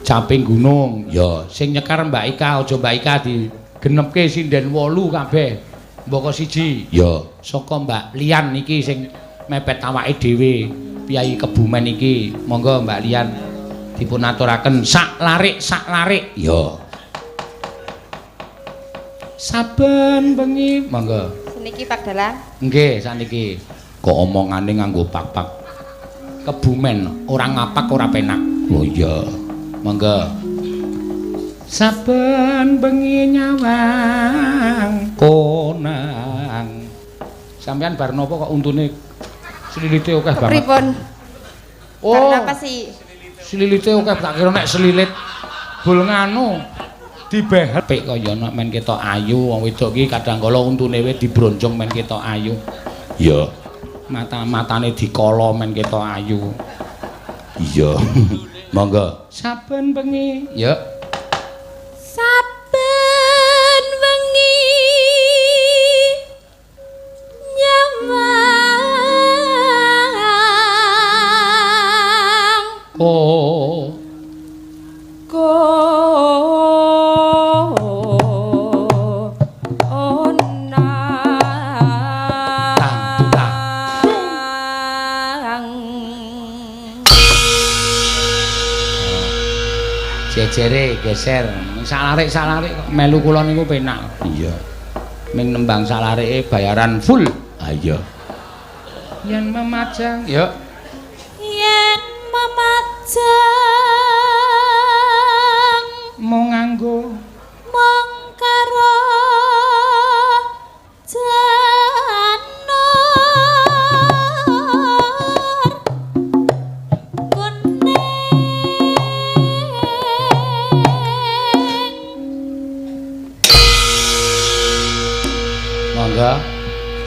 Caping gunung. Ya, sing nyekar Mbak Ika, aja Mbak Ika digenepke sinden 8 kabeh. Mboko siji. Ya, saka Mbak Lian iki sing mepet awake dhewe. Piyai Kebumen iki. Monggo Mbak Lian dipun aturaken sak larik. Ya. Saben bengi, monggo. Seniki Pak Dalang. Nggih, saniki. Kok omongane nganggo pak-pak. Kebumen, orang ngapak ora penak. Oh iya. Monggo. Saben bengi nyawang konang. Sampeyan bar napa kok untune slilite akeh banget. Pripun? Oh. Karena apa sih? Slilite akeh tak kira nek slilit bul nganu dibehet kaya nek men ketok ayu wong wedok iki kadang kala untune wis dibronjong men ketok ayu. Ya. Mata-matane dikala men ketok ayu. Iya. Monggo. Saben bengi. Ya. Saben wengi nyawang Oh. Jere geser salarik kok melu kula niku penak. Iya. Ming nembang salarike bayaran full. Ah iya. Yen memajang, ya. Yen memajang Mung nganggo mung karo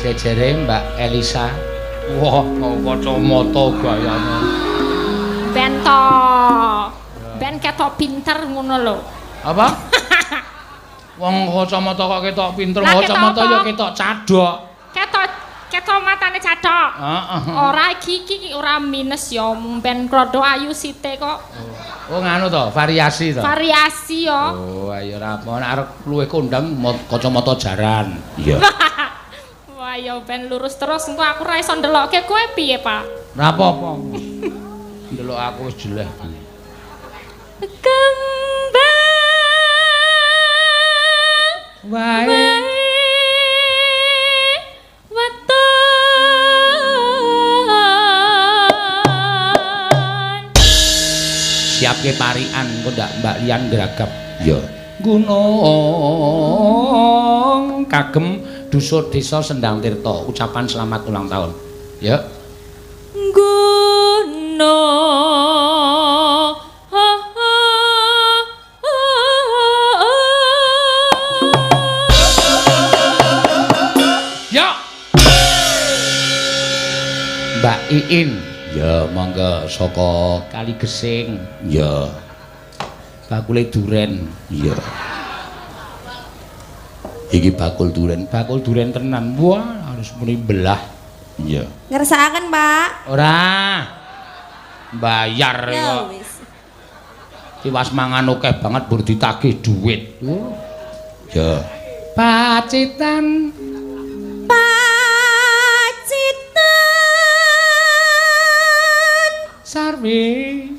jejere Mbak Elisa. Wah, kacamata gayane. Ben to. Ben ketok pinter ngono lho. Apa? Wong kacamata kok ketok pinter, kacamata ya ketok cadok. Ketok matane cadok. Heeh. Ora iki ora minus ya, ben rada ayu site kok. Oh, nganu to, variasi to. Variasi ya. Oh, ayo ra apa nek arep luwih kondang kacamata jaran. Iya. Wah, ya ben lurus terus engko aku ra iso ndelokke kowe piye, Pak? Ra apa-apa. Ndelok aku wis jeleh. Kembang wae weton siapke parian kok ndak Mbak Lian gragap. Ya. Gunung kagem Dusun Desa Sendang Tirta, ucapan selamat ulang tahun. Ya. Gunung ya. Mbak Iin. Ya, monggo saka Kali Gesing. Ya. Bakule duren. Ya. Iki bakul duren tenan. Wah, harus muni belah. Iya. ngersakaken, Pak. Ora. Bayar Ya kok. wis. Tiwas mangan akeh banget bur ditagih dhuwit. Ya. Pacitan Sarwi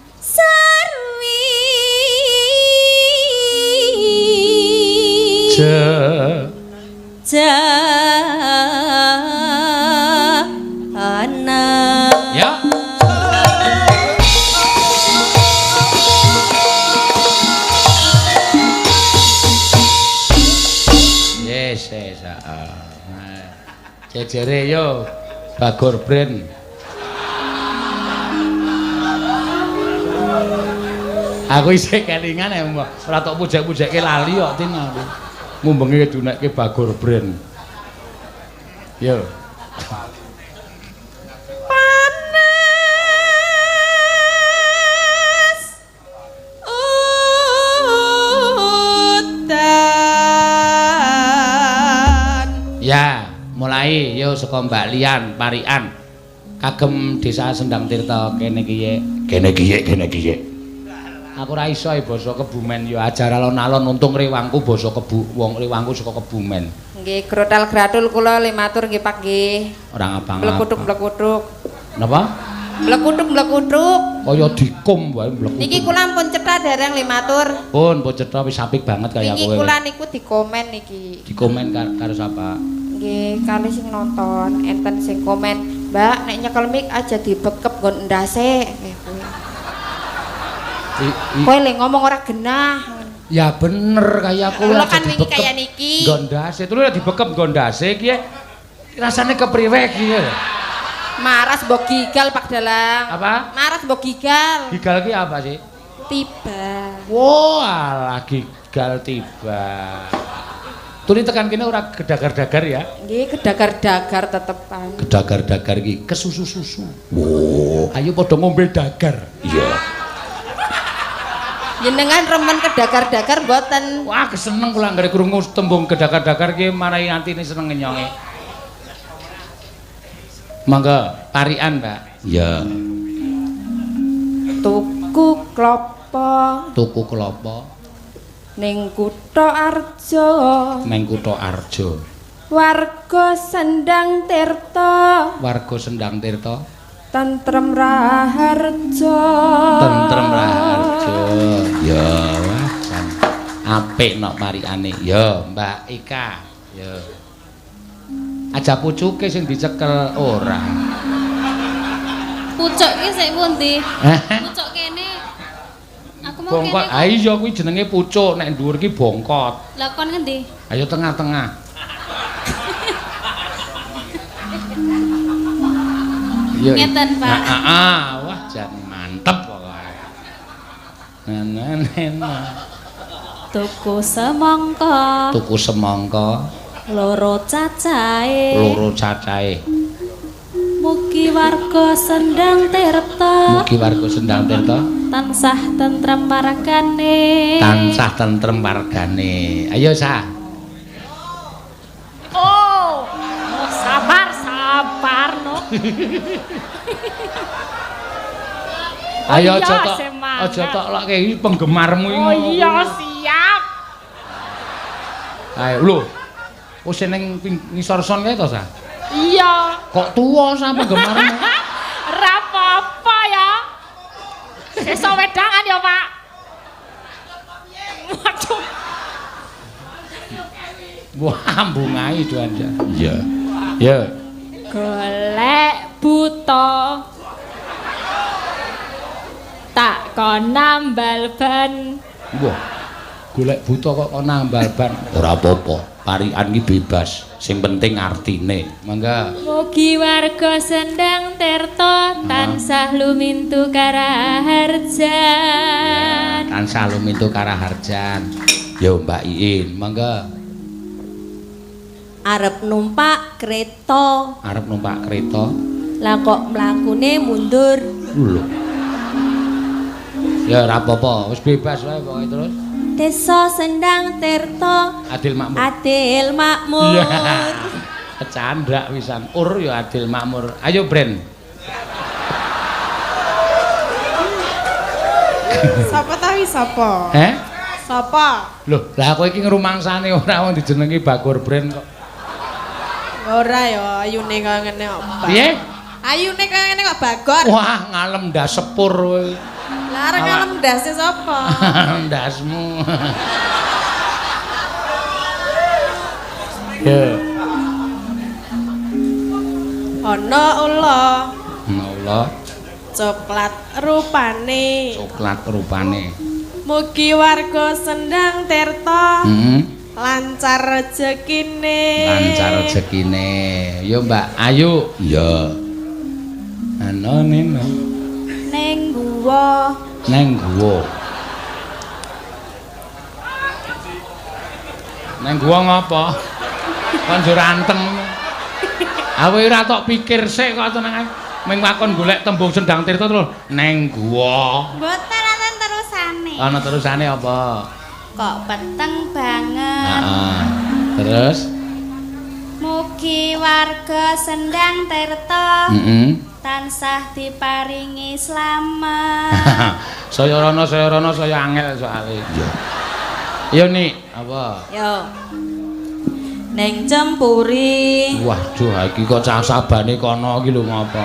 Jana. Ya. Yes. Jejere yo Bagor Brand. Aku isih kelingan ya, ora tok pujak-pujakke lali kok tin aku. Ngumbengi dunekke Bagor Brand. Yo. Panas udan. Ya, mulai yo saka Mbak Lian Parian kagem Desa Sendang Tirta kene kiye. Aku ora iso basa Kebumen ya ajar alon-alon untung rewangku basa wong rewangku saka Kebumen. Nggih, grotal gratul kula limatur nggih Pak nggih. Ora ngapa-ngapa. Blekutuk-blekutuk. Napa? Blekutuk-blekutuk. Kaya dikum wae blekutuk. Niki kula pun cetha dereng limatur. Pun cetha wis apik banget kaya niki kowe. Niki kula niku dikomen niki. Dikomen karo sapa? Nggih, kali sing nonton enten sing komen, "Mbak, nek nyekel mic aja dibekep nggon ndase." Kowe le ngomong ora genah. Ya bener kaya kowe aja kan dibekep. Kaya niki. Gondase, terus nek dibekep gondase iki rasane kepriwe iki? Maras mbok gigal Pak Dalang. Apa? Maras mbok gigal. Gigal ki apa sih? Tiba. Wah, gigal tiba. Tuli tekan kene ora gedagar-dagar ya? Nggih, gedagar-dagar tetepan. Gedagar-dagar iki kesusu-susu. Wo, ayo padha ngombe dagar. Iya. Jenengan remen kedagar-dagar mboten? Wah, keseneng kula anggere krungu tembung gedagar-dagar ki marahi antine seneng nyonge. Mangga, parian, Mbak. Iya. Tuku klopo. Tuku klopo. Ning Kutha Arja. Ning Kutha Arja. Warga Sendang Tirta. Warga Sendang Tirta. Tentrem Raharja. Tentrem Raharja. Ya, wah, jan apik nok pariane. Ya, Mbak Ika. Ya. Aja pucuke sing dicekel ora. Pucuk ki sik pundi? Pucuk kene. Aku mau kene. Bongkot. Ha iya kuwi jenenge pucuk, nek dhuwur ki bongkot. Lah kon ngendi? Ayo tengah-tengah. Ngeten, Pak. Wah, jan mantep pokoke. Nah. Tuku semangka. Tuku semangka. Loro cacahe. Loro cacahe. Mugi warga Sendang Tirta. Mugi warga Sendang Tirta tansah tentrem margane. Tansah tentrem margane. Ayo, Sa. Oh, sabar no. Ayo iya, aja tok lokke iki penggemarmu iki. Oh iya, siap. Ayo, lho. Wis ning ngisor son kae to, Sa? Iya. Kok tuwa sa penggemarmu? Ora apa-apa ya. Sesuk wedangan ya, Pak. Waduh. Wah, bungai itu aja. Iya. Ya. Golek buta. Tak kon nambal ban. Wah. Golek buta kok nambal ban. Ora apa-apa. Parian iki bebas. Sing penting artine. Mangga. Mugi warga Sendang Tirta tansah lumintu karaharjan. Tansah lumintu karaharjan. Yo Mbak Iin, mangga. Arep numpak kereta. Arep numpak kereta. Lah kok mlakune mundur. Lho. Ya ora apa-apa, wis bebas wae pokoke terus. Desa Sendang Tirta. Adil makmur. Adil makmur. Kecandrak pisan. Ya adil makmur. Ayo, Bren. Sapa ta wi sapa? Sapa? Loh, lah kowe iki ngrumangsane ora wong dijenengi Bagur Bren kok. Ora ya, ayune kaya ngene kok. Piye? Ayune kaya ngene kok Bagor. Wah, ngalem ndas sepur kowe. Lah arek ngalem ndase sapa? Ndasmu. Ya. Ana ula. Allah. Coklat rupane. Coklat rupane. Mugi warga Sendang Tirta. Lancar rezekine. Lancar rezekine. Yo Mbak Ayu. Iya. Anone Ning guwa. Neng guwa. Neng guwa ngapa? Kon njur anteng. Kowe ora tok pikir sik kok tenang ae. Ming wakon golek tembung Sendang Tirta terus neng guwa. Mboten ana terusane. Ana terusane apa? Kok peteng banget. Heeh. Terus? Mugi warga Sendang Tirta. tansah diparingi slamet. Saya rono saya angel soalé. Iya. Iya Nik, apa? Yo. Ning Cempuri. Waduh, iki kok cah sabane kono iki lho ngopo?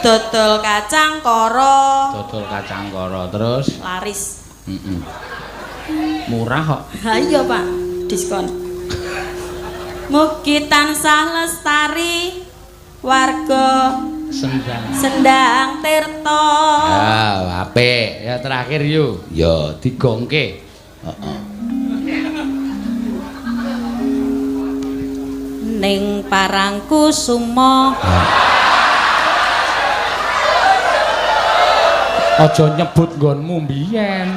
Dodol kacang koro. Dodol kacang koro terus Laris. Murah kok. Ha iya, Pak. Diskon. Mugi tansah lestari warga Sendang Tirta. Ya, apik. Ya terakhir yo. Ya digongke. Heeh. Ning Parangkusumo. Aja nyebut nggonmu mbiyen.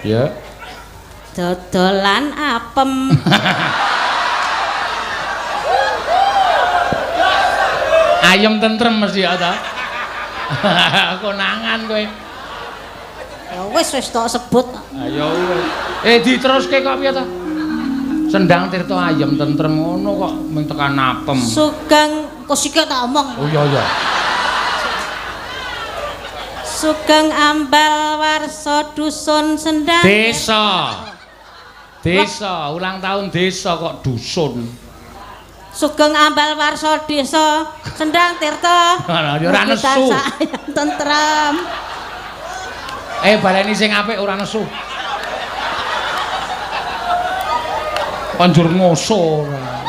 Ya. Dodolan apem. Ayam tentrem mesti ya ta. Konangan kowe. Ya wis tok sebut. Ayo wis. Diteruske kok piye ta? Sendang Tirta ayam tentrem ngono kok mung tekan apem. Sugeng kosike tak omong. Oh iya. Sugeng ambal warsa dusun Sendang. Desa, ulang tahun desa kok dusun. Sugeng ambal warsa desa Sendang Tirta. Ora nesu. Tentrem. Baleni sing apik ora nesu. Panjur ngoso ora.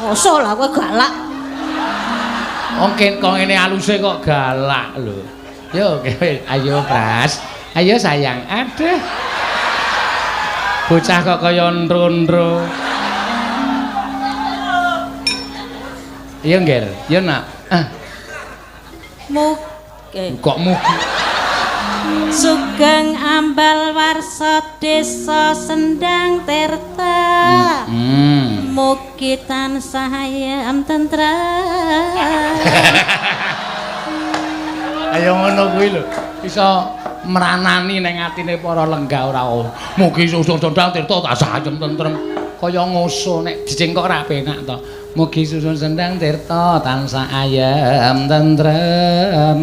Ngoso lah kowe galak. Kok ngene aluse kok galak lho. Yo, ayo Pras. Ayo sayang. Aduh. Bocah kok kaya ndro-ndro. Iya, Ngger. Yo, Nak. Kok mugi. Sugeng ambal warsa desa Sendang Tirta. Mugi tansah ayam tentrem. Ayo ngono kuwi lho. Iso meranani ning atine para lenggah ora. Mugi susun Sendang Tirta tansah ayem tentrem. Kaya ngoso nek dicengkok ora penak to. Mugi susun Sendang Tirta tansah ayem tentrem.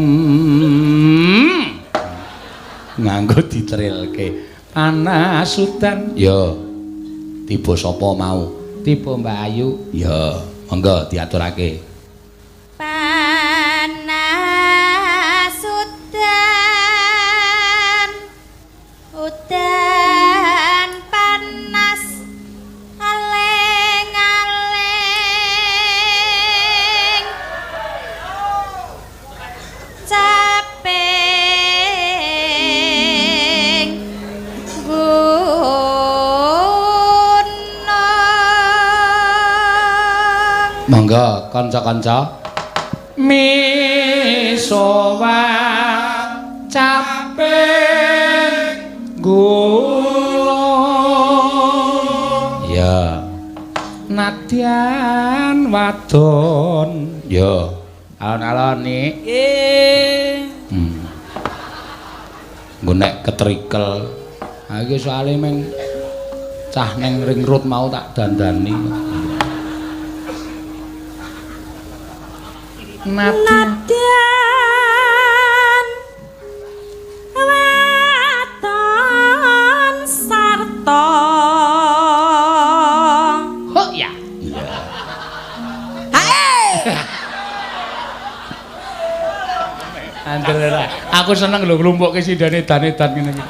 Nganggo ditrilke. Panasutan. Yo. Tiba sapa mau? Tiba Mbak Ayu. Ya, monggo diaturake. Udan panas aleng-aleng caping gunung. Monggo kanca-kanca misowa caping gunung. Ya. Nadyan wadon. Ya. Alon-alon nih. Nggih. Nggo nek ketrikel. Ha iki soalé meng cah ning ring road mau tak dandani. Nadyan wadon sarta. Oh ya. Iya. Andel aku seneng lho nglumpukke sindane dan-edan ngene iki.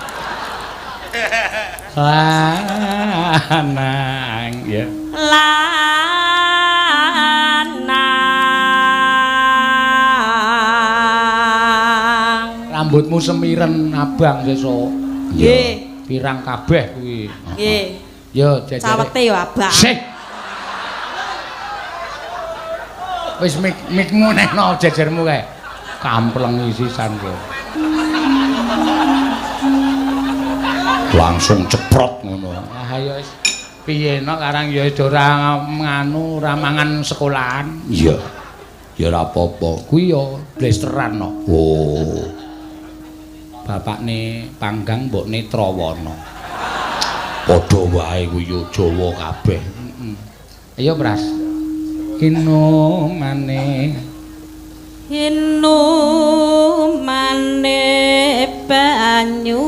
Lanang ya. Lanang. Rambutmu semiren abang sesuk. Nggih. Pirang kabeh kuwi. Nggih. Yo jajare. Cawete yo abang. Sik. Wis mikmu nekno jejermu kae. Kampleng sisan kowe. Langsung ceprot ngono. Ah ayo wis piye no karang ya ora nganu ora mangan sekolahan. Iya. Ya ora apa-apa. Kuwi ya blesteran no. Oh. bapakne Panggang mbokne Trawana. Padha wae kuwi yo Jawa kabeh. Ayo Pras. Ino maneh banyu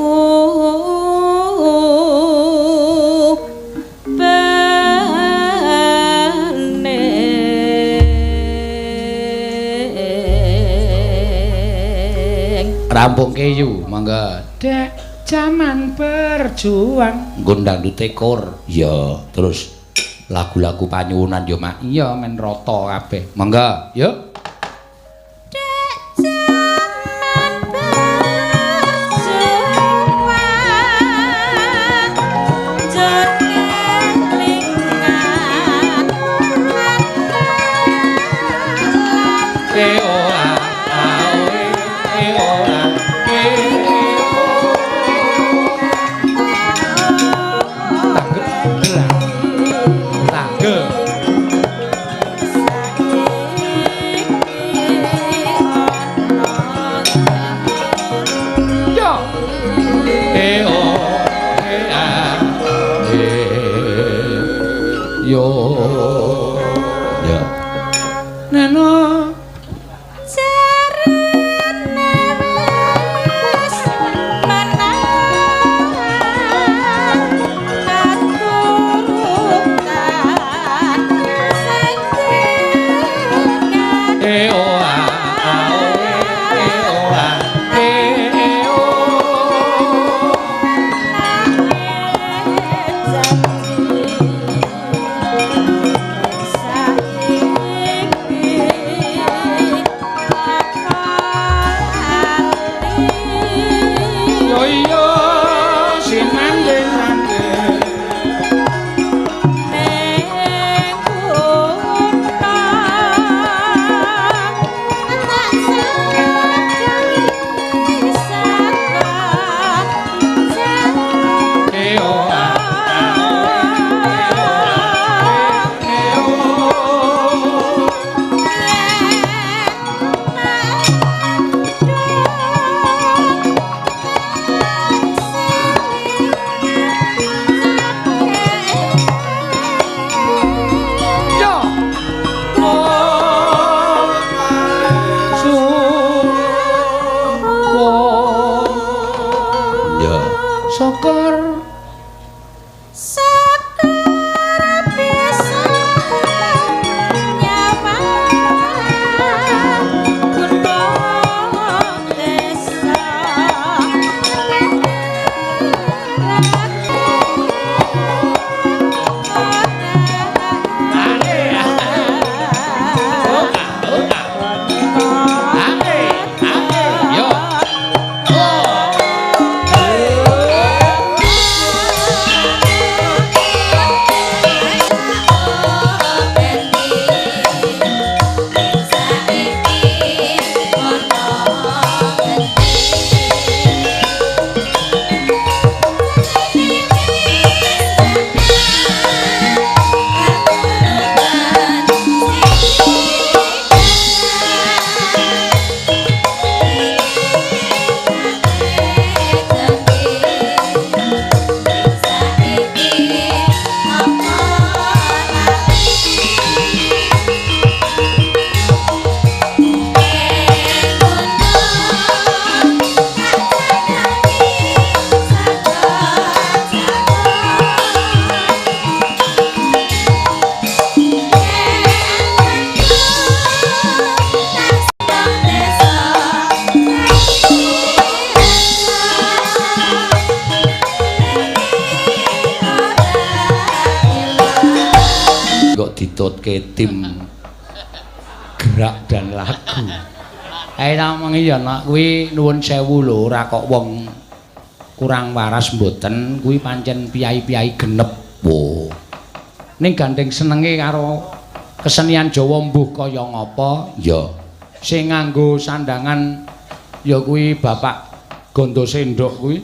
rampung keyu mangga dek jaman berjuang ngundang dutekor ya terus lagu-lagu panyuwunan yo mak iya men rata kabeh mangga yuk ditutke tim gerak dan lagu. Ae namangi ya nak kuwi nuwun sewu lho ora kok wong kurang waras mboten kuwi pancen piyai-piyai genep. Wo. Ning gandeng senenge karo kesenian Jawa mbuh kaya ngapa? Ya. Sing nganggo sandangan ya kuwi Bapak Gondo Sendok kuwi.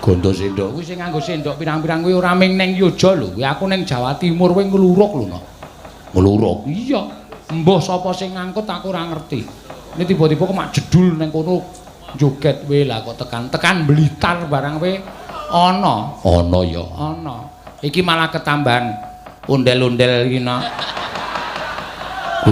Gondo Sendok kuwi sing nganggo sendok pirang-pirang kuwi ora ming ning Yoja lho. Kuwi aku ning Jawa Timur kuwi ngluruk lho no. Ngluruk. Iya. Mbah sapa sing ngangkut aku ora ngerti. Ini tiba-tiba kok mak jedul ning kono joget we lah kok tekan Blitar barang we ana ya ana iki malah ketambahan ondel-ondel iki no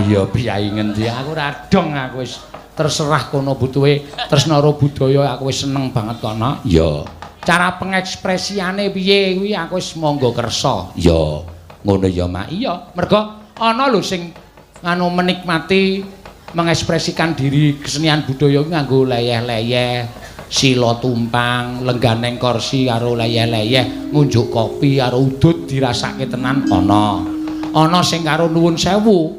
iya piyai ngendi aku ora dong aku wis terserah kono butuhe tresna karo budaya aku wis seneng banget kono ya cara pengekspresiane piye kuwi aku wis monggo kersa ya ngono ya Mak iya mergo ana lho sing anu menikmati mengekspresikan diri kesenian budaya nganggo leyeh-leyeh, sila tumpang, lengganeng kursi karo leyeh-leyeh, ngunjuk kopi karo udut dirasake tenan ana. Ana sing karo nuwun sewu.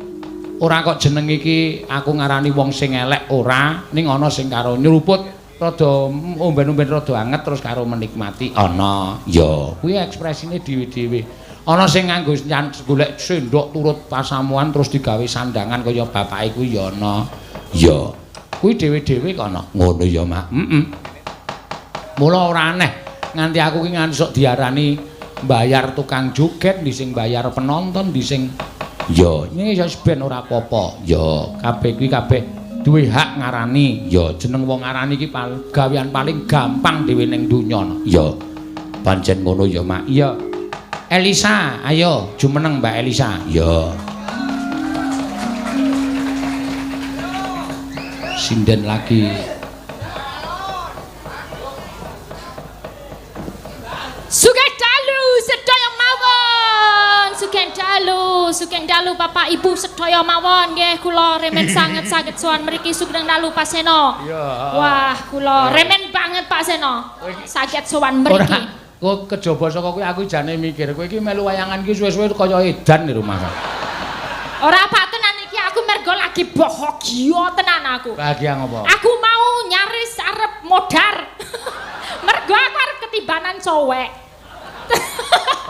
Ora kok jeneng iki aku ngarani wong sing elek ora, ning ana sing karo nyeruput rada omben-omben rada anget terus karo menikmati ana. Ya, kuwi ekspresine dhewe-dhewe. Ana sing nganggo golek sendok turut pasamuan terus digawe sandangan kaya bapake kuwi ya ana. Ya. Kuwi dhewe-dhewe kono. Ngono ya, Mak. Mula ora aneh nganti aku ki nganti sok diarani bayar tukang joget, di sing bayar penonton, di sing ya ini ya ben ora apa-apa. Ya, kabeh kuwi kabeh duwe hak ngarani. Ya, jeneng wong ngarani iki gawean paling gampang dhewe ning donya. Ya. Pancen ngono ya, Mak. Iya. Elisa, ayo jumeneng Mbak Elisa. Ya. Sinden lagi. Sugeng dalu sedaya mawon. Sugeng dalu Bapak Ibu sedaya mawon nggih kula remen sanget saged sowan mriki sugeng dalu Pak Seno. Wah, kula remen banget Pak Seno. Saged sowan mriki. Kok kejaba saka kuwi aku jane mikir kowe iki melu wayangan iki suwe-suwe kaya edan di rumah. Ora apa tenan iki aku mergo lagi bahagia tenan aku. Bahagia ngopo? Aku mau nyaris arep modar. Mergo aku arep ketibanan cowek.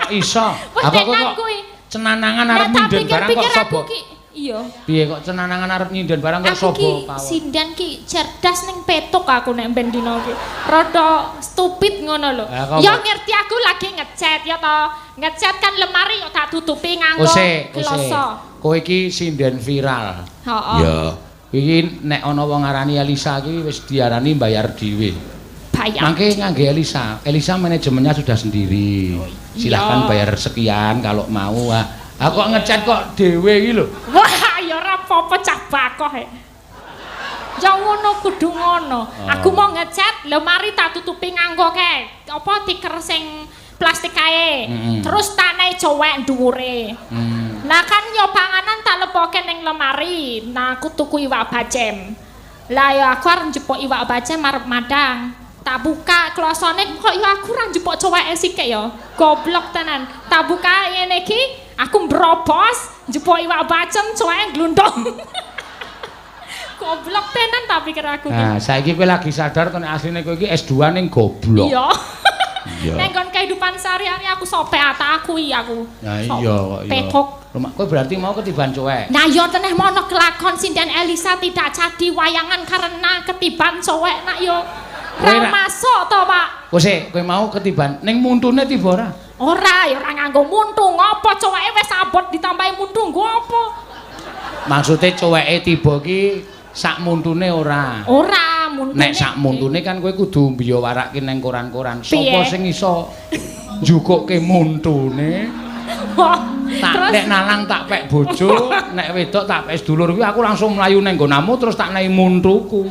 Kok iso? Apa kok cenanangan arep nyinden barang kok sobo? Iya. Piye kok cenanangan arep nyinden barang kok sobo? Aku ki sindan ki cerdas ning petuk aku nek ben dina ki. Rada stupid ngono lho. Ya ngerti aku lagi ngecat ya to. Ngecat kan lemari yo tak tutupi nganggo kloso. Kowe iki sinden viral. Heeh. Ya. Iki nek ana wong ngarani Elisa ki wis diarani bayar dhewe. Bayar. Mangke ngangge Elisa. Elisa manajemennya sudah sendiri. Silahkan bayar sekian kalau mau. Kok ngecat kok dhewe iki lho. Wah, ya ora apa-apa cah bakoh e. Ya ngono kudu ngono. Aku mau ngecat, lemari tak tutupi nganggo kae. Apa tiker sing plastik kae. Terus tak naik cowek dhuwure. Nah kan yo panganan tak leboke ning lemari. Nah aku tuku iwak bacem. Lah ya aku arep njupuk iwak bacem arep madang. Tak buka klosone kok ya aku ra njupuk coweke sithik ya. Goblok tenan. Tak buka ngene iki, aku mbrobos njupuk iwak bacem coweke glundong. Goblok tenan tak pikir aku iki. Nah, saiki kowe lagi sadar to nek asline kowe iki S2 ning goblok. Iya. Nek kon kehidupan sehari-hari aku sopek aku iki aku. Nah iya kok iya. Petok. Kowe berarti mau ketiban cowek. Nah yo teneh mono kelakon sinden Elisa tidak jadi wayangan karena ketiban cowek nak yo. Ra masuk to, Pak. Kowe mau ketiban ning muntune tiba ora? Ora, ya ora nganggo muntu. Ngopo coweke wis abot ditambahi muntu nggo apa? Maksude coweke tiba ki sak muntune ora. Ora, muntune. Nek sak muntune kan kowe kudu mbiyo warake ning koran-koran. Sopo sing iso njukukke muntune? Tak nek nalang tak pek bojo, nek wedok tak pek sedulur kuwi aku langsung mlayu ning nggonamu terus tak nehi muntuku.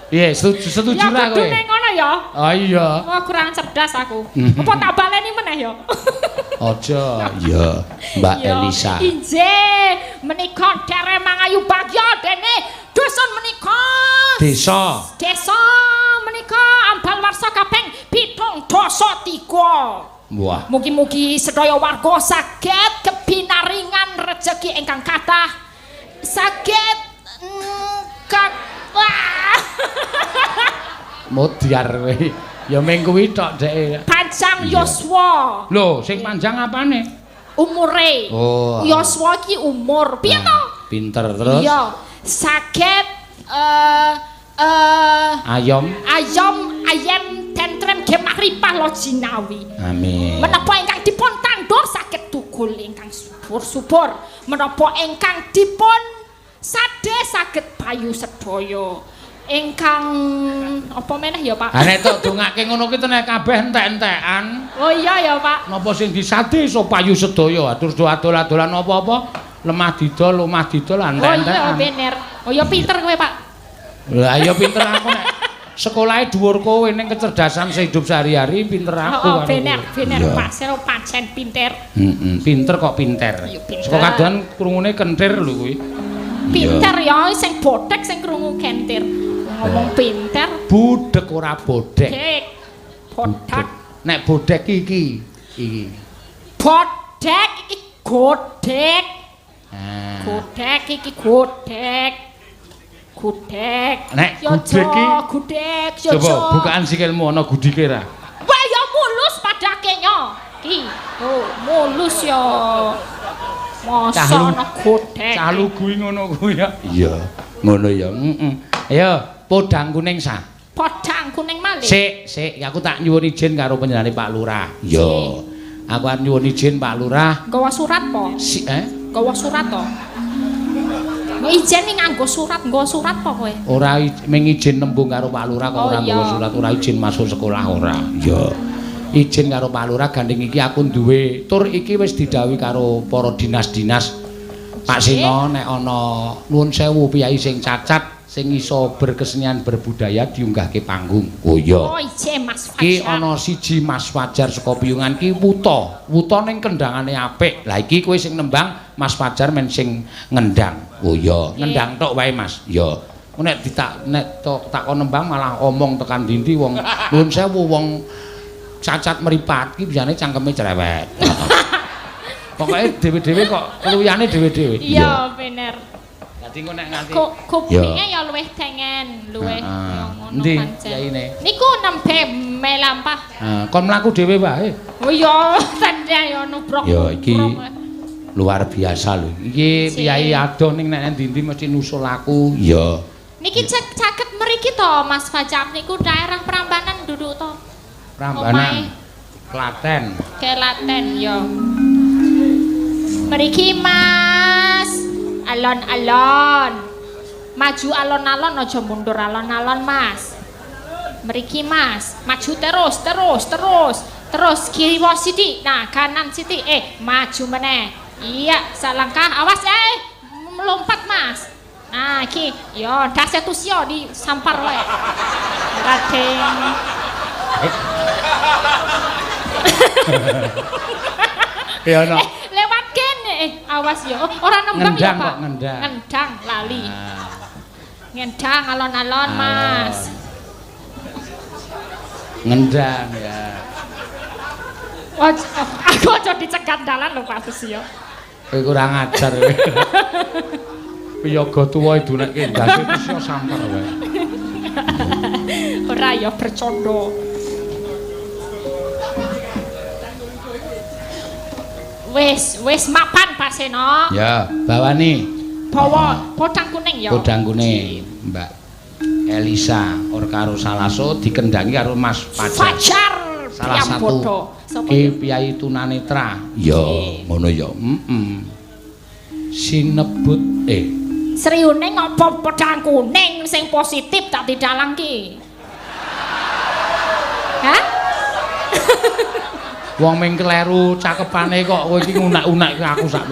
Iya, setuju lah kowe. Ya kudu ngono ya. Oh iya. Wah, kurang cerdas aku. Apa tak baleni meneh ya? Aja, iya, Mbak Elisa. Injih, menika dere mangayu bagya dene dusun menika. Desa menika ambal warsa kaping 7.3. Wah. Mugi-mugi sedaya warga saged kebinaringan rejeki ingkang kathah. Saged Modiar kowe. Ya ming kuwi tok dhek. Panjang yuswa. Lho, sing panjang apane? Umure. Oh. Yuswa ki umur. Piye to? Pinter terus. Iya. Saged ayam tentrem gemah ripah lo jinawi. Amin. Menapa ingkang dipun tandur saged tukul ingkang subur-subur. Menapa ingkang dipun Sade saged payu sedaya. Ingkang apa meneh ya, Pak? Ha nek tok dongake ngono ki tenan kabeh entek-entekan. Oh iya ya, Pak. Napa sing disade iso payu sedaya, terus do adol-adolan apa-apa, lemah didol entek-entekan. Oh iya bener. Oh ya pinter kowe, Pak. Lah iya pinter aku nek sekolahe dhuwur kowe ning kecerdasan sehidup sehari-hari pinter aku. Oh bener, bener Pak. Sira pancen pinter. Pinter kok pinter. Saka kadohan krungune kentir lho kuwi. Pinter ya sing bodhek sing krungu kentir. Ngomong pinter. Budhek ora bodhek. Bodhek. Nek bodhek iki. Bodhek iki godhek. Godhek iki godhek. Godhek. Nek godhek iki godhek coba bukaan sikilmu ana gudike ra. Wah ya mulus padake nyo. Ki. Oh, mulus ya. Masa ana godhek. Cah lugu ngono kuwi ya. Iya, ngono ya. Ayo, podang kuning sa. Podang kuning malih. Sik, aku tak nyuwun izin karo panjenengane Pak Lurah. Iya. Aku arep nyuwun izin Pak Lurah. Gawa surat po? Gawa surat to. Izin ning nganggo surat, nggawa surat po kowe? Ora ming izin nembung karo Pak Lurah kok ora nggawa surat, ora izin masuk sekolah ora. Iya. Izin karo Pak Lurah gandeng iki aku duwe tur iki wis didhawuhi karo para dinas-dinas. Pak Sino nek ana nuwun sewu piyai sing cacat sing iso berkesenian berbudaya diunggahke panggung. Oh iya. Oh iya Mas Fajar. Ki ana siji Mas Fajar saka Piyungan ki wuta. Wuta ning kendhangane apik. Lah iki kowe sing nembang, Mas Fajar men sing ngendang. Oh iya, ngendang tok wae Mas. Iya. Nek takon nembang malah omong tekan ndi wong nuwun sewu wong cacat meripat ki biasane cangkeme cerewet. Pokoke dhewe-dhewe kok keluyane dhewe-dhewe. Iya bener. Dadi engko nek nganti kupinge ya luwih tengen, luwih ngono endi pancen. yaine? Niku nembe melampah. Kon mlaku dhewe wae. Oh iya, tenan ya nubrok. Ya iki luar biasa lho. Iki piyai ado ning nek endi-endi mesti nusul aku. Iya. Niki caket mriki to Mas Fajar niku daerah Prambanan duduk to. Prambanan. Klaten. Klaten ya. Mriki Mas. Alon-alon. Maju alon-alon aja mundur alon-alon Mas. Mriki Mas, maju terus kiri sithik. Nah, kanan sithik. Maju meneh. Iya, salangkah. Awas melompat Mas. Nah, iki yo dase tusio disampar wae. Radeng. Ya ono. Lewat kene. Awas yo. Ora nembang ya, Pak. Ngendang lali. Ngendang alon-alon, Mas. Ngendang ya. Aku aja dicegat dalan lho Pak Susio. Kowe kurang ajar kowe. Piyaga tuwa idunekke ndase Susio sampar wae. Ora ya bercanda. Wis mapan Pak Seno. Ya, bawani. Bawa podang kuning ya. Podang kuning, Mbak Elisa or karo Salaso dikendangi karo Mas Fajar. Salah satu ki piyai tunanetra. Ya, ngono ya. Sinebut Sriune ngopo podang kuning sing positif tak didalang ki. Hah? Wong ming kleru cakepane kok kowe iki ngunak-unak aku sak.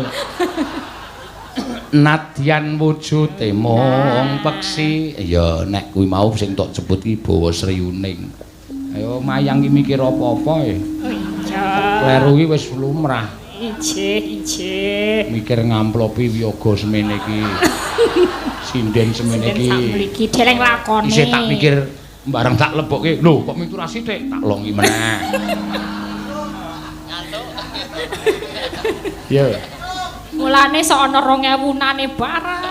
Nadyan wujude mung peksi. Ya nek kuwi mau sing tok sebut ki bawa Sriuning. Ayo mayang ki mikir apa-apa Oh iya. Kleru ki wis lumrah. Ije. Mikir ngamplopi wiyaga semene iki. Sinden semene iki. Mriki dereng lakone. Isih tak pikir bareng tak lebokke. Lho, kok miturah sithik? Tak longi meneh. Ya. Mulane sok ana 2000-nane barang.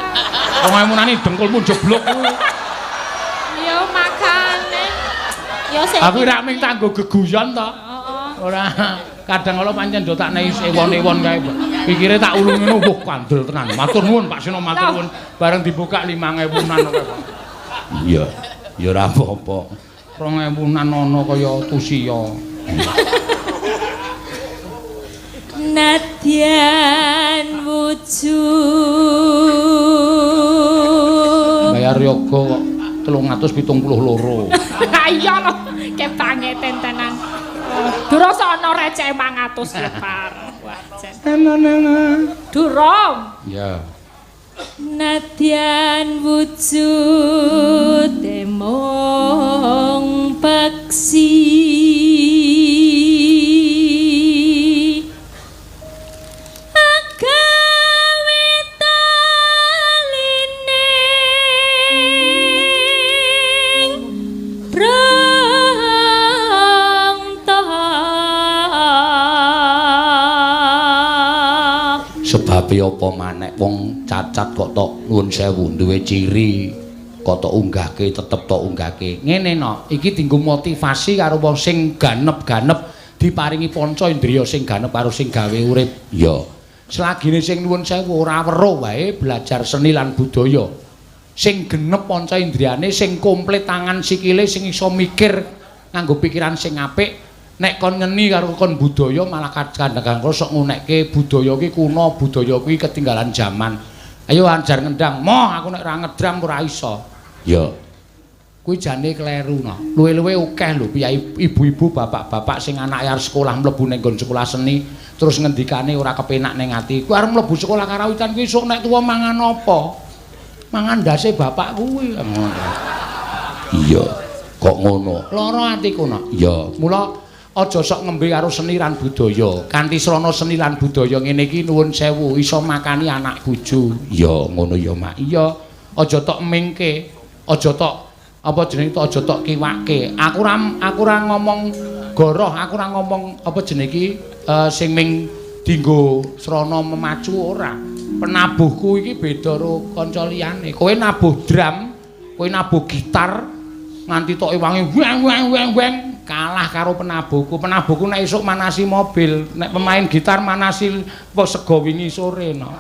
2000-nane dengkulmu jeblok kuwi. Ya makane. Ya sing Aku ora ming tanggo geguyon to. Ora kadang kala pancen do tak nehi ewon-ewon kae. Pikire tak ulung ngono, wah kandel tenan. Matur nuwun Pak Sino, matur nuwun. Bareng dibuka 5000-an kok. Iya. Ya ora apa-apa. 2000-an ana kaya tusiya. Nadyan wujud Prayoga kok 372. Iya lho, kebangeten tenan. Durasana receh 500 ya par. Wah, jen. Durung. Ya. Nadyan wujud mung peksi agawe talining Sebab apa maneh wong cacat kok tok nuwun sewu duwe ciri kok tok unggahke tetep tok unggahke. Ngene no, iki dienggo motivasi karo wong sing ganep-ganep diparingi panca indriya sing ganep karo sing gawe urip. Ya. Selagine sing nuwun sewu ora weruh wae belajar seni lan budaya. Sing genep panca indriyane, sing komplit tangan sikile, sing iso mikir nganggo pikiran sing apik. Nek kon ngeni karo kon budaya malah kadang-kadang sok ngunekke budaya ki kuno, budaya kuwi ketinggalan zaman. Ayo ajar ngendang. Moh aku nek ora ngedram ora iso. Ya. Kuwi jane kleru no. Luwe-luwe akeh lho piyai ibu-ibu, bapak-bapak sing anake arep sekolah mlebu ning nggon sekolah seni terus ngendikane ora kepenak ning ati. Kuwi arep mlebu sekolah karawitan kuwi sok nek tuwa mangan apa? Mangan ndase bapak kuwi. Iya. Kok ngono? Lara atiku no. Ya. Mula aja sok ngembe karo seni lan budaya. Kanthi srana seni lan budaya ngene iki nuwun sewu iso makani anak bojo. Ya ngono ya, Mak. Iya. Aja tok mingke. Aja tok apa jenenge aja tok kiwake. Aku ora ngomong goroh, aku ora ngomong apa jenenge iki sing ming dienggo srana memacu ora. Penabuhku iki beda karo kanca liyane. Kowe nabuh drum, kowe nabuh gitar nganti tok ewange weng kalah karo penabuhku. Penabuhku nek esuk manasi mobil, nek pemain gitar manasi sego wingi sore no.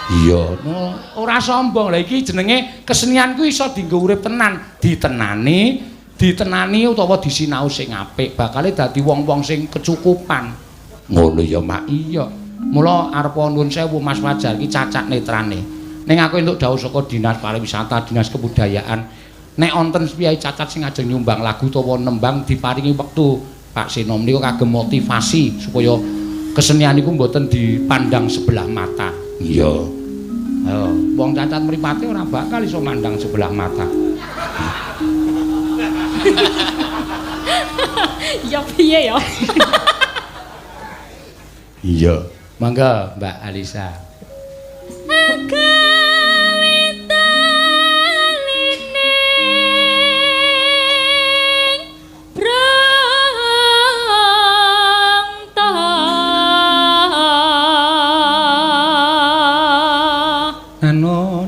Iya, no, ora sombong. Lah iki jenenge kesenian ku iso dienggo urip tenan, ditenani utawa disinau sing apik, bakale dadi wong-wong sing kecukupan. Ngono ya, Mak. Iya. Mula arep nuwun sewu Mas Fajar iki cacat netrane. Ning aku entuk dawuh saka Dinas Pariwisata, Dinas Kebudayaan. Nek wonten piyai cacat sing ajeng nyumbang lagu utawa nembang diparingi wektu Pak Seno menika kagem motivasi supaya kesenian iku mboten dipandang sebelah mata. Iya. Ayo, wong cacat mripate ora bakal iso mandang sebelah mata. Ya piye ya? Iya. Mangga Mbak Alisa.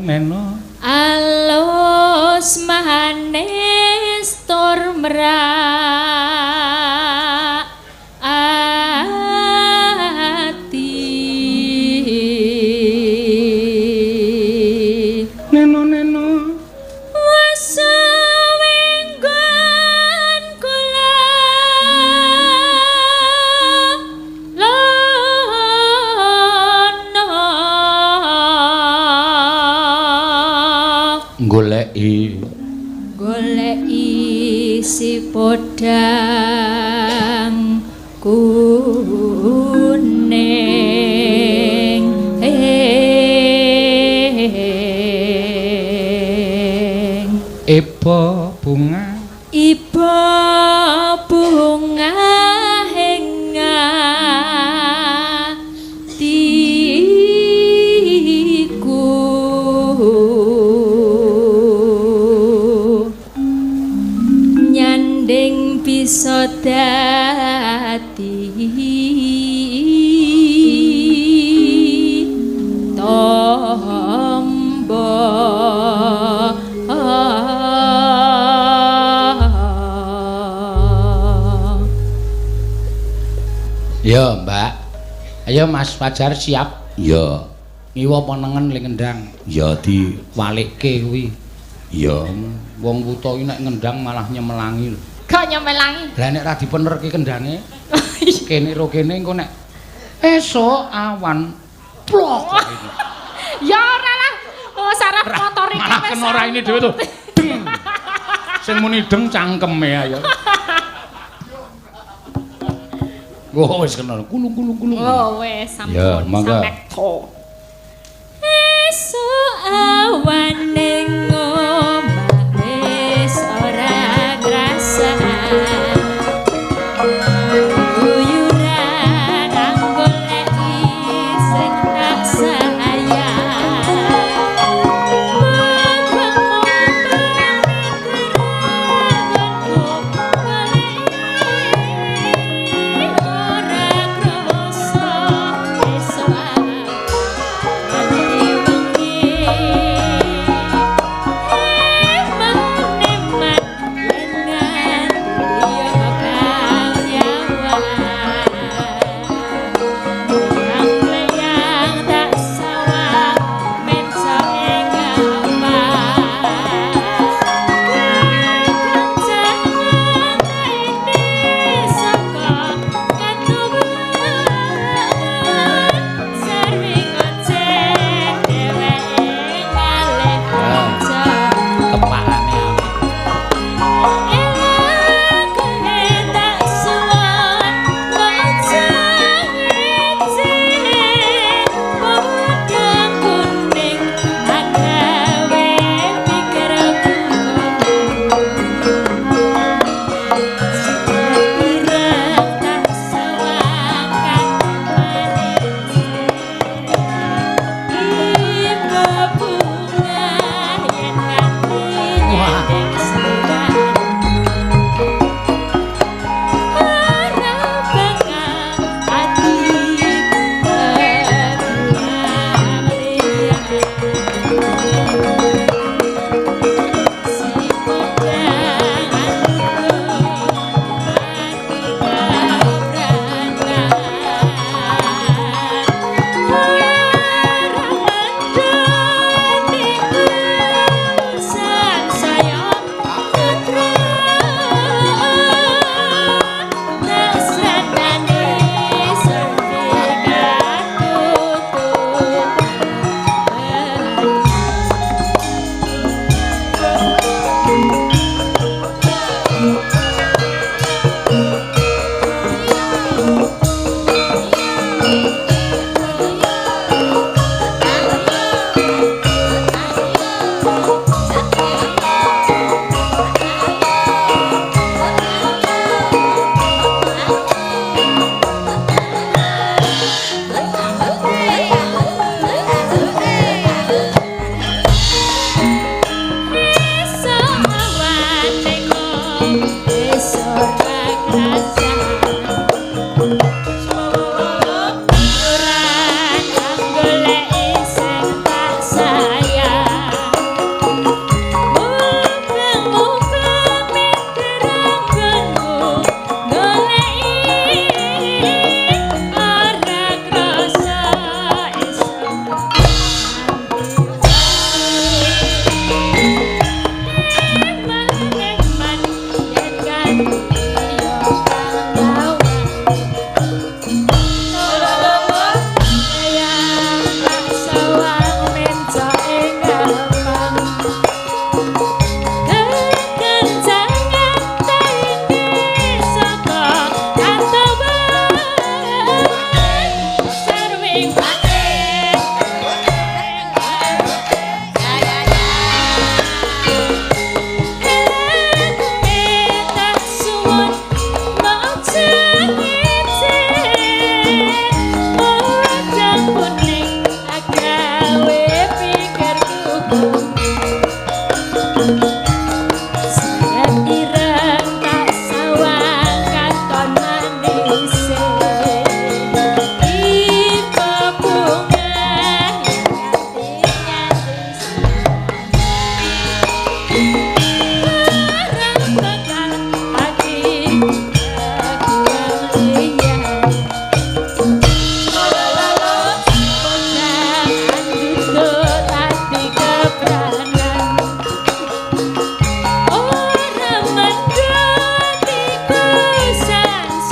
Neno alus manis tur merak ati neno wis wenggon kula goleki si podang kuning iba bunga henga tiku nyanding bisa dadi tombo ya Mbak. Ayo Mas Fajar siap. Ya. Ngiwa apa nengen ling ngendang. Ya diwalikke kuwi. Ya wong wuta iki nek ngendang malah nyemelangi lho. Kok nyemelangi? Lah nek ra dipenerke kendange kene ro kene engko nek esuk awan plok. Ya ora lah. Oh saraf motor mriki malah kena raine dhewe to. Deng. Sing muni deng cangkeme ayo. Oh wis kena kulung. Oh wis sampun. Ya, mangga. Sampe to. Esuk awan ning omah wis ora krasa. Uyuran anggoleki sing tak sayang. Ora krasa esuk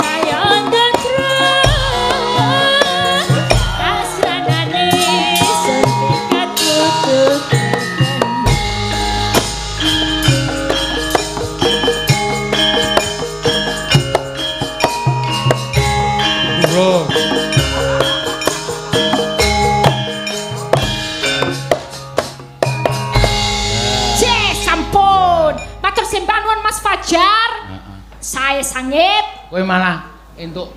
Sayang Bro. Sampun. Matur sembah nuwun Mas Fajar. Sae sangit. Kowe malah entuk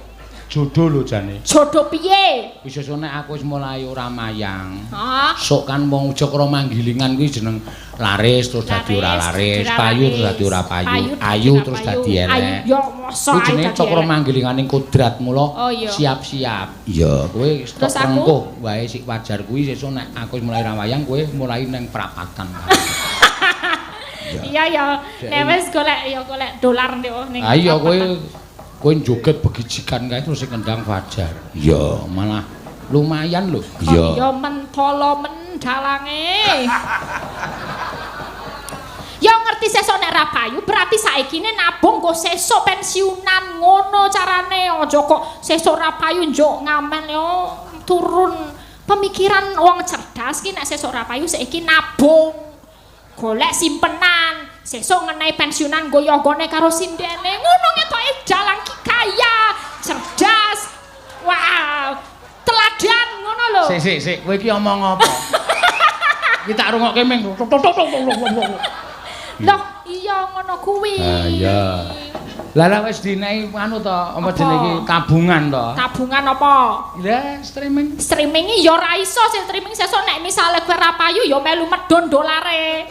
jodoh lho jane. Jodoh piye? Wis sesuk nek aku wis mulai ora mayang. Hah? Sok kan wong Jogro Manggilingan kuwi jeneng laris terus dadi ora laris, payu terus dadi ora payu, ayu terus dadi elek. Ayu yo mosok Kuwi jenenge Cokro Manggilingan ning kodrat mula siap-siap. Iya, kowe stok rengkuh wae sik Wajar kuwi sesuk nek aku wis mulai ra wayang kowe mulai ning prapatan. Iya ya, nek wis golek dolar ning. Ah iya kowe joget begijikan kae terus sing ngendang Fajar. Iya, malah lumayan lho. Iya. Ya mentolo mendalange. Ya ngerti sesuk nek ra payu berarti saikine nabung go sesuk pensiunan ngono carane aja kok sesuk ra payu njuk ngamen yo turun pemikiran wong cerdas ki nek sesuk ra payu saiki nabung golek simpenan sesuk ngenai pensiunan goyo-gone karo sindene ngono ngetoke dalang ki kaya cerdas wow teladan ngono lho sik kowe iki omong apa iki tak rungokke ming loh iya ngono kuwi. Ah iya. Lah wis dinehi anu to, apa jenenge iki tabungan to? Tabungan apa? Lah streaming. Streaming ya ora iso streaming sesuk nek misale kowe ra payu ya melu medhon dolare.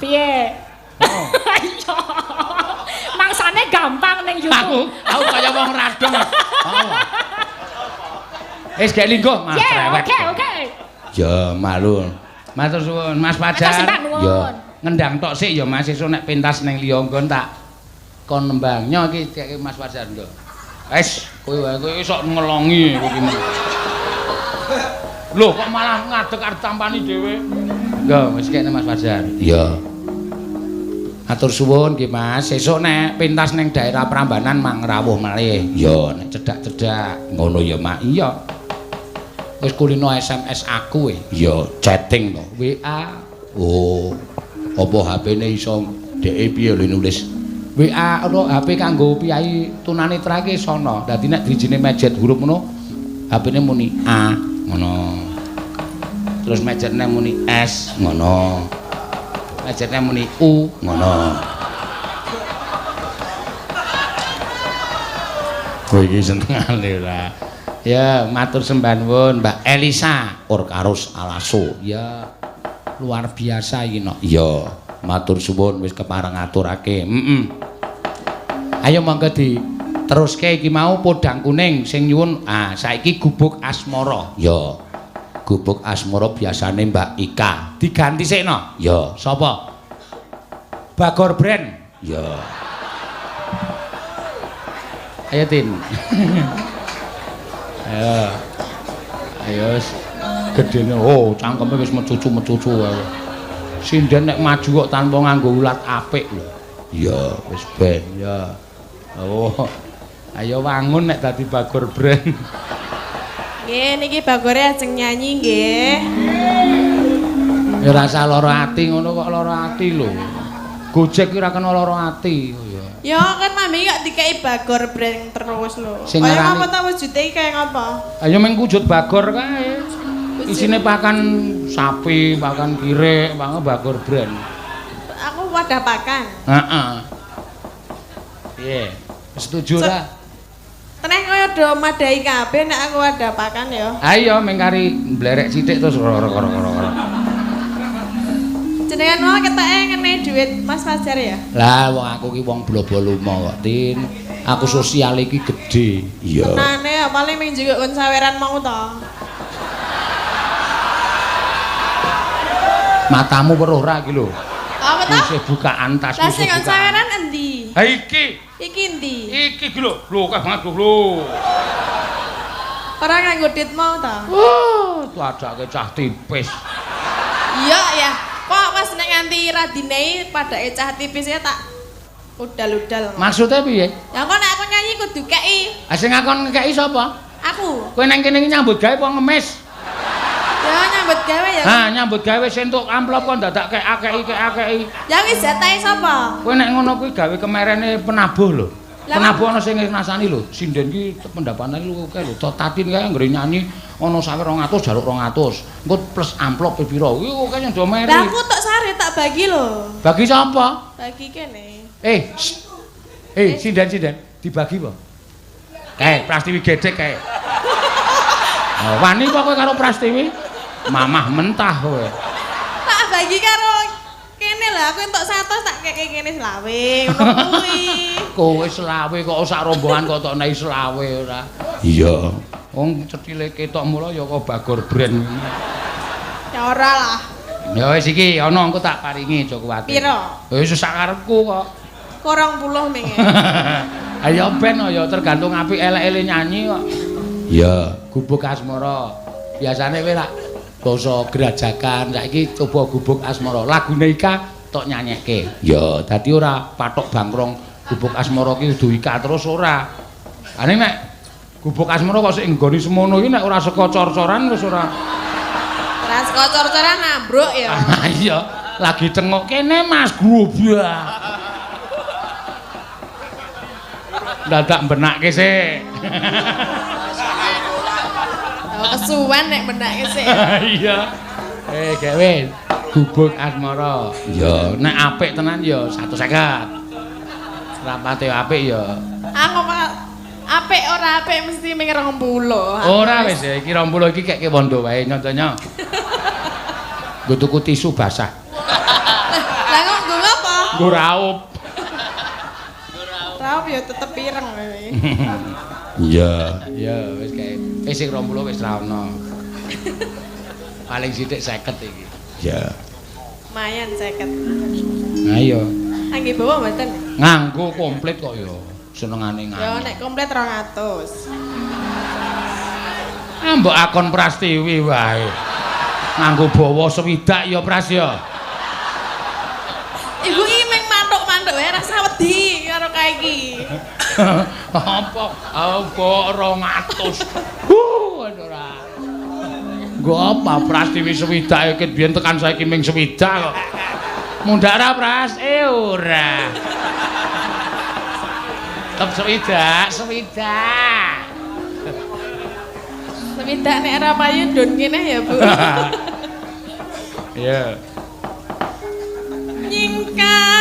Piye? Oh. Iya. Mangsane gampang ning YouTube. Aku kaya wong radong. Oh. Wis gak linggo Mas Rewet. Oke. Ya malu. Matur suwun Mas Fajar. Ya. Ngendang tok sik ya Mas sesuk nek pentas ning liya nggon tak kon nembang. Nyo iki Mas Fajar nggo. Wis kowe wae kowe sok ngelongi kowe iki. Lho kok malah ngadeg arep tampani dhewe. Nggo wis kene Mas Fajar. Iya. Atur suwun nggih Mas, sesuk nek pentas ning daerah Prambanan mang rawuh malih. Ya nek cedak-cedak ngono ya Mak. Iya. Wis kulino SMS aku ya chatting to, WA. Oh. Apa HP-ne iso dhek piye lho nulis WA ana HP kanggo piyai tunanetra iki sono. Dadi nek dijine mejet huruf ngono HP-ne muni A ngono. Terus mejetne muni S ngono. Mejetne muni U ngono. Kowe iki senengane lah. Ya matur sembah nuwun Mbak Elisa Orkarus Alaso. Ya luar biasa iki no. Iya, matur suwun wis kepareng ngaturake. Ayo monggo diteruske iki mau podang kuning sing nyuwun. Ah, saiki gubuk asmara. Ya. Gubuk asmara biasane Mbak Ika. Diganti sikno. Ya, sapa? Bagor Brand. Ya. Ayo Tin. Ayo. Gedene cangkeme wis mecucu wae. Sinden nek maju kok tanpa nganggo ulat apik lho. Iya, wis ben ya. Oh. Ayo wangun nek dadi Bagor Brand. Nggih, niki Bagore ajeng nyanyi nggih. Ya rasa lara ati ngono kok lara ati lho. Gojek ki ora kena lara ati. Ya kan mami kok dikei Bagor Brand terus lho. Sing Kaya ngarani- apa ta wujude iki kaya ngapa? Ayo meng wujud Bagor kae. Isine pakan sapi, pakan kirek, pakan Bagor Brand. Aku wadah pakan. Heeh. Piye? Setuju ora? Teneh kaya do madai kabeh nek aku wadah pakan ya. Ayo meng kari mblerek sithik terus ora. Jenengan mau ketake ngene duit Mas Fajar ya? Lah wong aku ki wong blobo-lumo kok, Tin. Aku sosial iki gedhe. Iya. Tenane ya paling ming juga kon saweran mau to. Matamu weruh ra iki lho. Apa to? Wis bukaan tas Lah sing kon saweran endi? Ha iki. Iki endi? Iki iki lho. Lho kae banget lho. Ora nganggo dit mau to? Tuadake cah tipis. Iya ya. Kok pas nek nganti radinei padake cah tipis ya tak udal-udal. Maksudnya piye? Ya kok nek aku nyanyi kudu kei. Ah sing ngakon ngekeki sapa? Aku. Kowe nang kene iki nyambut gawe apa ngemis? Ya nyambut gawe ya. Ha, nyambut gawe sentuk amplop kok dadak kei. Ya wis jatahe sapa? Kowe nek ngono kuwi gawe kemerene penabuh lho. Penabuh ana sing ngrasani lho, sinden ki pendapatane lu kae lho. Tatin kae anggere nyanyi ana sawe 200 jaluk 200. Engko plus amplop pira. Kuwi kok nyondo meri. Lah aku tok sare tak bagi lho. Bagi sapa? Bagi kene. Sinden dibagi apa? Kae Prastiwi gedhek kae. Wani kok kowe karo Prastiwi? Mamah mentah kowe. Tak bagi karo kene lah, aku entuk 100 tak keke kene selawe ngono kuwi. Kowe selawe kok sak rombongan kok tok naik selawe ora. Iya. Wong cethile ketok mula ya kok Bagor brand. Ya ora lah. Ya wis iki ana engko tak paringi aja kuwatir. Pira? Wis sak karepku kok. 20 menge. Ayo ben ya tergantung apik elek-ele nyanyi kok. Iya, gubuk asmara. Biasane kowe lak basa Grajakan saiki coba gubuk asmara. Lagune Ika tok nyanyekke. Ya, dadi ora patok bangkrong gubuk asmara ki kudu Ika terus ora. Ane nek gubuk asmara kok sik nggoni semono iki nek ora saka cor-coran wis ora. Ora saka cor-coran ambruk ya. Iya, lagi tengok kene Mas Grobak. Dadak benakke sik. Kesuwen nek benake sik. Iya. Gawe gubuk asmara. Ya, nek apik tenan ya 150. Rapate apik ya. Aku apik ora apik mesti ming 20. Ora wis ya, iki 20 iki kek wondo wae nyontonya. Nggo tuku tisu basah. Lah kok nggo apa? Nggo raup. Raup ya tetep pireng kowe. Iya. Ya wis kae. Wis sing 20 wis ra ono. Paling sithik 50 iki. Ya. Lumayan 50. Ayo. Nggih bawa mboten? Nganggo komplit kok ya. Senengane Ya nganggo. nek komplit 200. Mbok akon Prastiwi wae. Nganggo bawa swidak ya Pras ya. Ibu iki meng mantuk-mantuk wae rasa wedi karo kae iki. Apa? Apa 200. Ora. Nggo apa Prastiwi swidak iki biyen tekan saiki ming swidak kok. Mundhak ra Pras? Ora. Tetep swidak. Semindak nek ora payu ndun kene ya, Bu. Iya. Nyingkar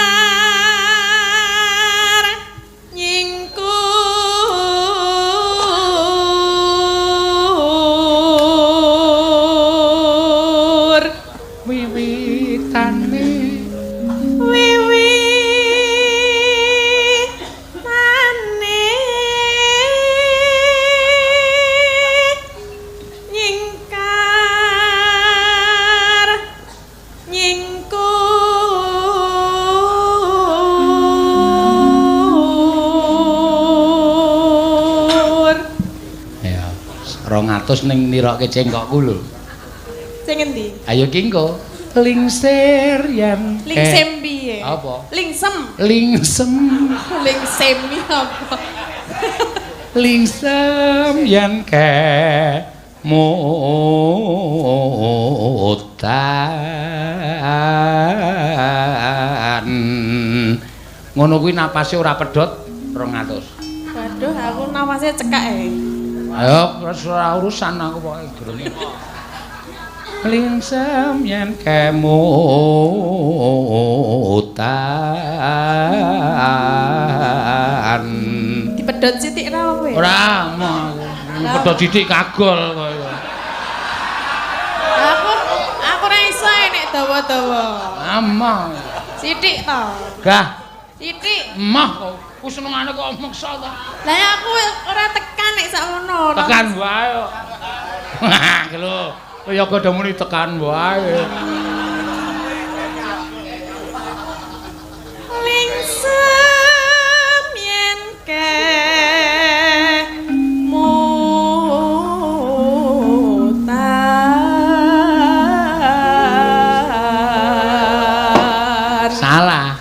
nyingkur Wiwitane nyingkar nyingkur. ya 200 ning nirokke cengkokku lho. Sing endi? Ayo ki engko. Lingsir yen Lingsem piye? Apa? Lingsem. Lingsem Lingsem apa? lingsem yen ke mutan. Ngono kuwi napase ora pedhot 200. Waduh, aku nafasnya cekak Ayo ora urusan aku pokoke gerene. Lingsem yen kemutan. Dipedhot sithik ra kowe. Ora mau pedhot sithik kagol kaya. Aku ora iso nek dawa-dawa. Amah. Sithik to. Gah, Sithik. emah ku senengane kok meksa to. Lah ya aku ora tekan nek sakmono. Tekan wae kok. Wah, lho. Kaya padha muni tekan wae. Lingsem yen ke mutar. Salah.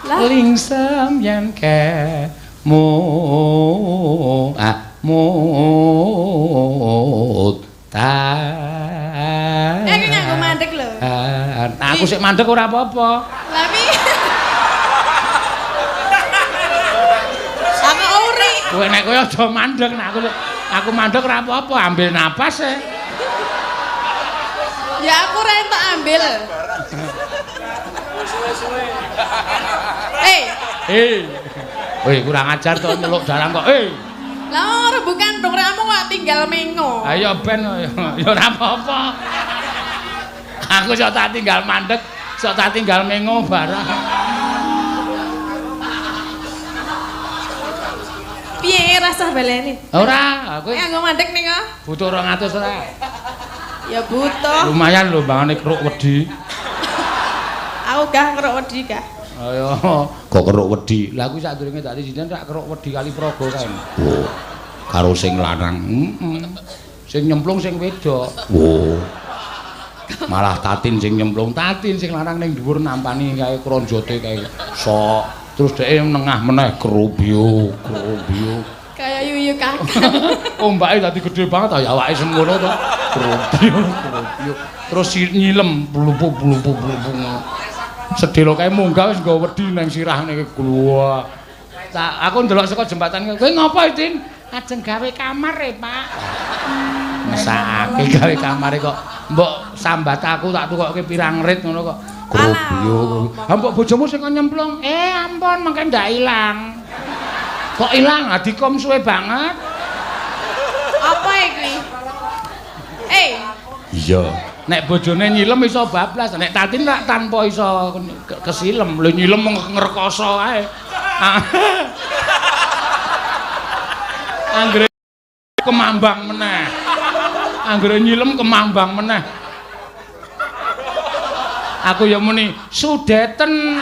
Lah Lingsem yen ke mutan. iki nganggo mandek lho. Aku sik mandek ora apa-apa. Lah piye? Kowe nek kowe aja mandeg nek aku mandeg ora apa-apa, ambil napas e. Ya aku ora entuk ambil. Woi, kurang ajar to nyeluk dalang kok. Lah ora bukan dong ramu kok tinggal mengo. Ayo ben ya ora apa-apa. Aku sok tak tinggal mandeg, sok tak tinggal mengo barang. Piye rasa baleni? Ora, aku nggo mandeg ning kok. Butuh 200 ora. Ya butuh. Lumayan lho bangane keruk wedi. Aku gah keruk wedi gah. Ayo, kok keruk wedi. Lah aku sadurunge dadi sinten rak keruk wedi kali Praga kae. Oh. Karo sing lanang. Sing nyemplung sing wedok. Oh. Malah tatin sing nyemplung, tatin sing lanang ning dhuwur nampani kae kronjote kae. Sok. Terus dhek nengah meneh kerubyu. Kayak yuyu kakak. Ombake dadi gede banget ya awake semono to. Kerubyu. Terus nyilem blupu. Sedelo kae munggah wis nggo wedi nang sirah niki gluwa. Aku ndelok saka jembatan kowe ngopo Tin? Ajeng gawe kamar e, Pak. Mesake gawe kamare kok mbok sambat aku tak tukokke pirang rit ngono kok. Kerubyu. Ha mbok bojomu sing nyemplung. Ampun mengke ndak ilang. Kok ilang? Adikom suwe banget. Apa iki? Iya. Nek bojone nyilem iso bablas, nek tatin rak tanpa iso kesilem. Lho nyilem ngrekoso ae. Anggere kemambang meneh. Anggere nyilem kemambang meneh. Aku ya muni sudeten.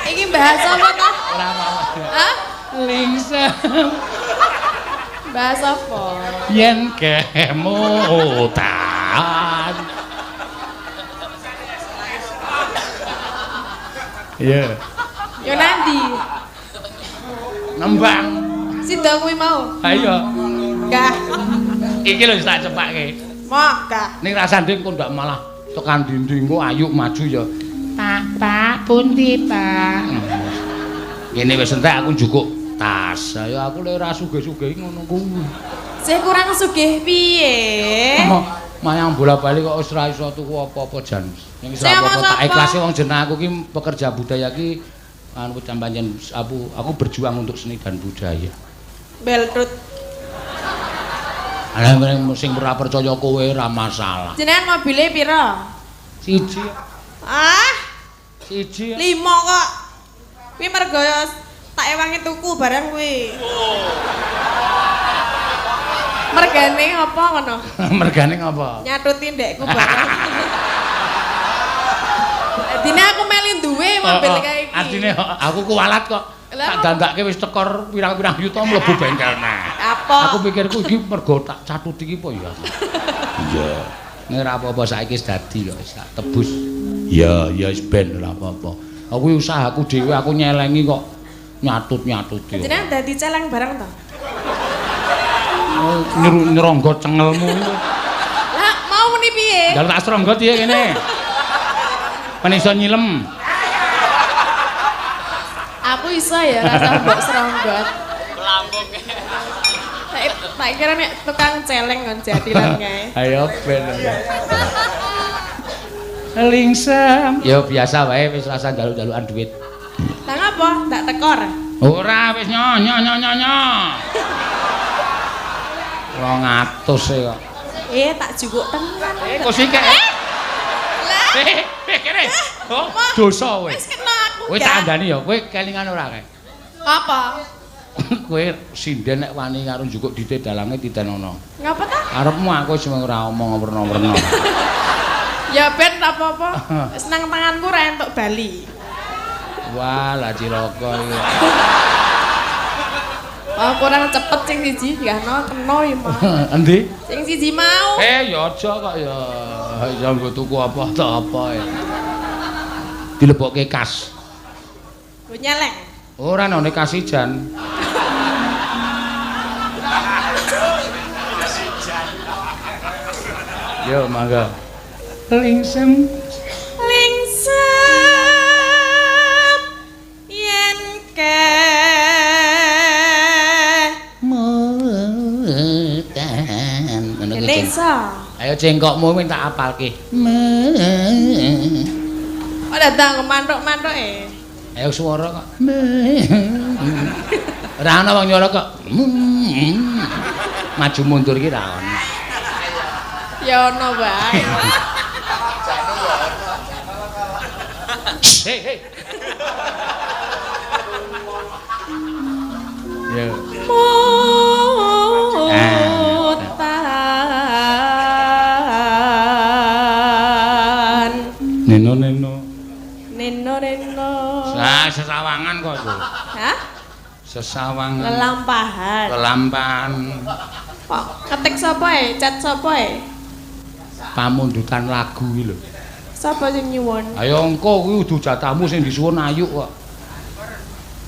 Iki bahasa apa ta? Ora apa-apa. Hah? Lingsem. Bahasa apa? Yen kemutan. Iya. Yo nanti. Nembang. Sida kuwi mau. Ayo. Gah. Iki lho tak cepake. Moh gah. Ning rasane kok ndak malah tekan dinding kok ayu maju ya. Pak, pundi, Pak? Kene wis entek aku njukuk tas. Ayo aku lek ora sugih-sugih ngono kuwi. Saya kurang sugih piye? Mayang bola-bali kok wis ora iso tuku apa-apa jan. Ning wis Saya apa-apa mau tak apa? ikhlasi wong jeneng aku ki pekerja budaya ki anu pancen aku berjuang untuk seni dan budaya. Beltut. Lah sing ora percaya kowe ora masalah. Jenengan mobile pira? Siji. Ah, Siji. 5 kok. Kuwi mergo tak ewangi tuku barang kuwi. Mergane apa ngono? Mergane ngapa? Nyatuti ndekku barang. Dine aku meli duwe mobil kae iki. Artine aku kuwalat kok. Tak dandake wis tekor pirang-pirang yuta mlebu bengkel nah. Apa? Aku pikirku iki mergo tak catuti iki apa ya. Iya. Nek ora apa-apa saiki wis dadi kok wis tak tebus. Iya, ya wis ben ora apa-apa. Aku usahaku dhewe aku nyelengi kok nyatut-nyatuti. Jenengan dadi celeng barang to? Nyeronggo cengelmu iku. Lah, mau muni piye? Njaluk tak seronggo piye kene. Men iso nyilem. Aku iso ya rasa mbok seronggot. Lambung. Tak kira nek tukang celeng kon jadilan kae. Ayo ben. Lingsem. Ya biasa wae wis rasa jaluk-jalukan duit. Lah ngapa? Tak tekor. Ora wis nyo. 200 e kok. Tak jukuk tenan. Kok sik. Lah, Kene. Oh, dosa kowe. wis kena aku. Kowe tak andani ya, kowe kelingan ora kae. Apa? Kowe sinden nek wani karo njukuk dite dalange titenono. Ngapa ta? Arepmu aku sing ora omong werna-werna. Ya ben apa-apa. Seneng tanganku ra entuk bali. Wah, lah cilaka iki. Oh, kurang cepet sing siji gahno kena ya mah. Endi? Sing siji mau. Ya aja kok ya. Ya nggo tuku apa ta apa ya. Dilebokke kas. Lho nyeleng. Ora ana nek kasijan. Yo mangga. Lingsem. Lingsem. iso. Ayo cengkokmu wis tak apalke. Kok datang mantuk-mantuk Ayo swara kok. Ora ana wong nyara kok. Maju mundur iki ra ono. Ya ono bae. Hei. Ya. Mutan. Neno. Neno. Sesawangan kok itu. Hah? Sesawangan. Lelampahan. Kok ketik sapa Chat sapa Pamundutan lagu iki lho. Sapa sing nyuwun? Ayo engko kuwi udu jatahmu sing disuwun Ayu kok.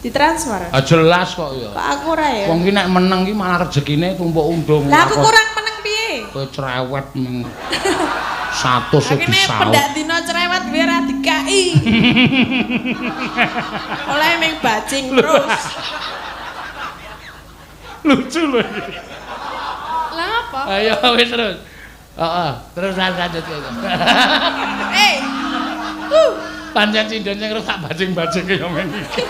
Ditransfer. Jelas kok ya. Kok aku ora ya? Wong ki nek meneng ki malah rezekine tumpuk undung. Lah aku kurang meneng piye? Kowe cerewet meng 100 e Akhirnya disaut. pendak dino cerewet biar dikai. Oleh meng bajing terus. Lucu lho iki. Lah apa? Ayo wis terus. Heeh, terus lanjut ya. Pancen cindon sing rusak bajing-bajing kaya men iki.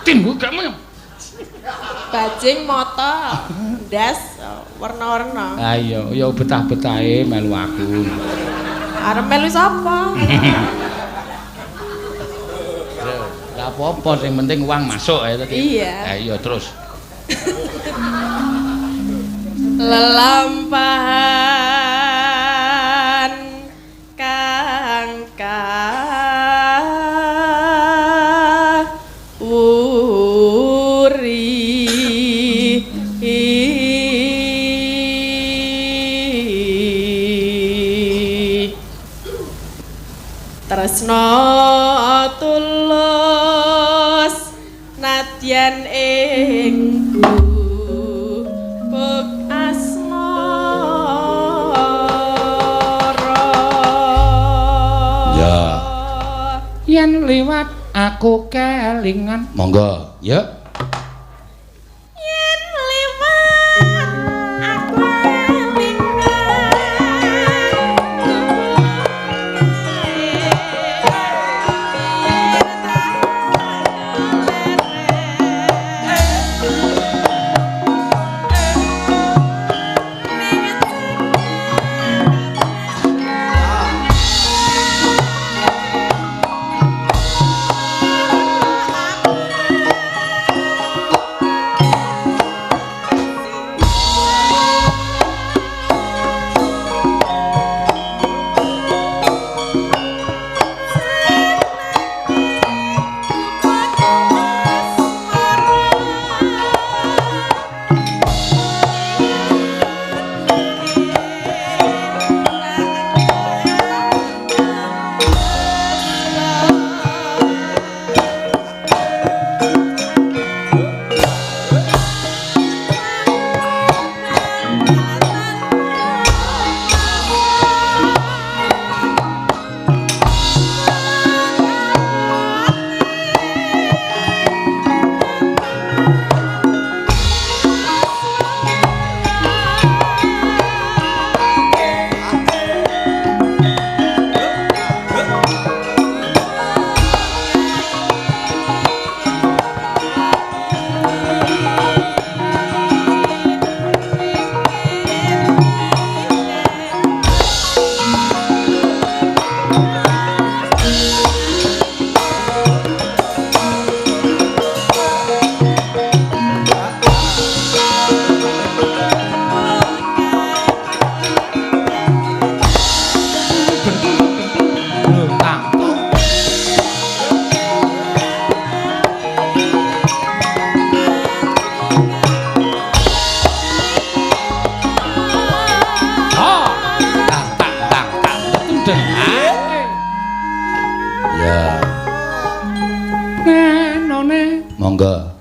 Tin gue gak mau. Bajing moto ndas warna-warna. Ayo, ya betah-betahe melu aku. Arep melu sapa? Lah apa-apa sing penting uang masuk ya tadi. Iya. Ayo terus. Lelampahan kang tresna tulus nadyan ing buk asmara Ya. Yen liwat aku kelingan. Monggo, ya. yen liwat aku Monggo.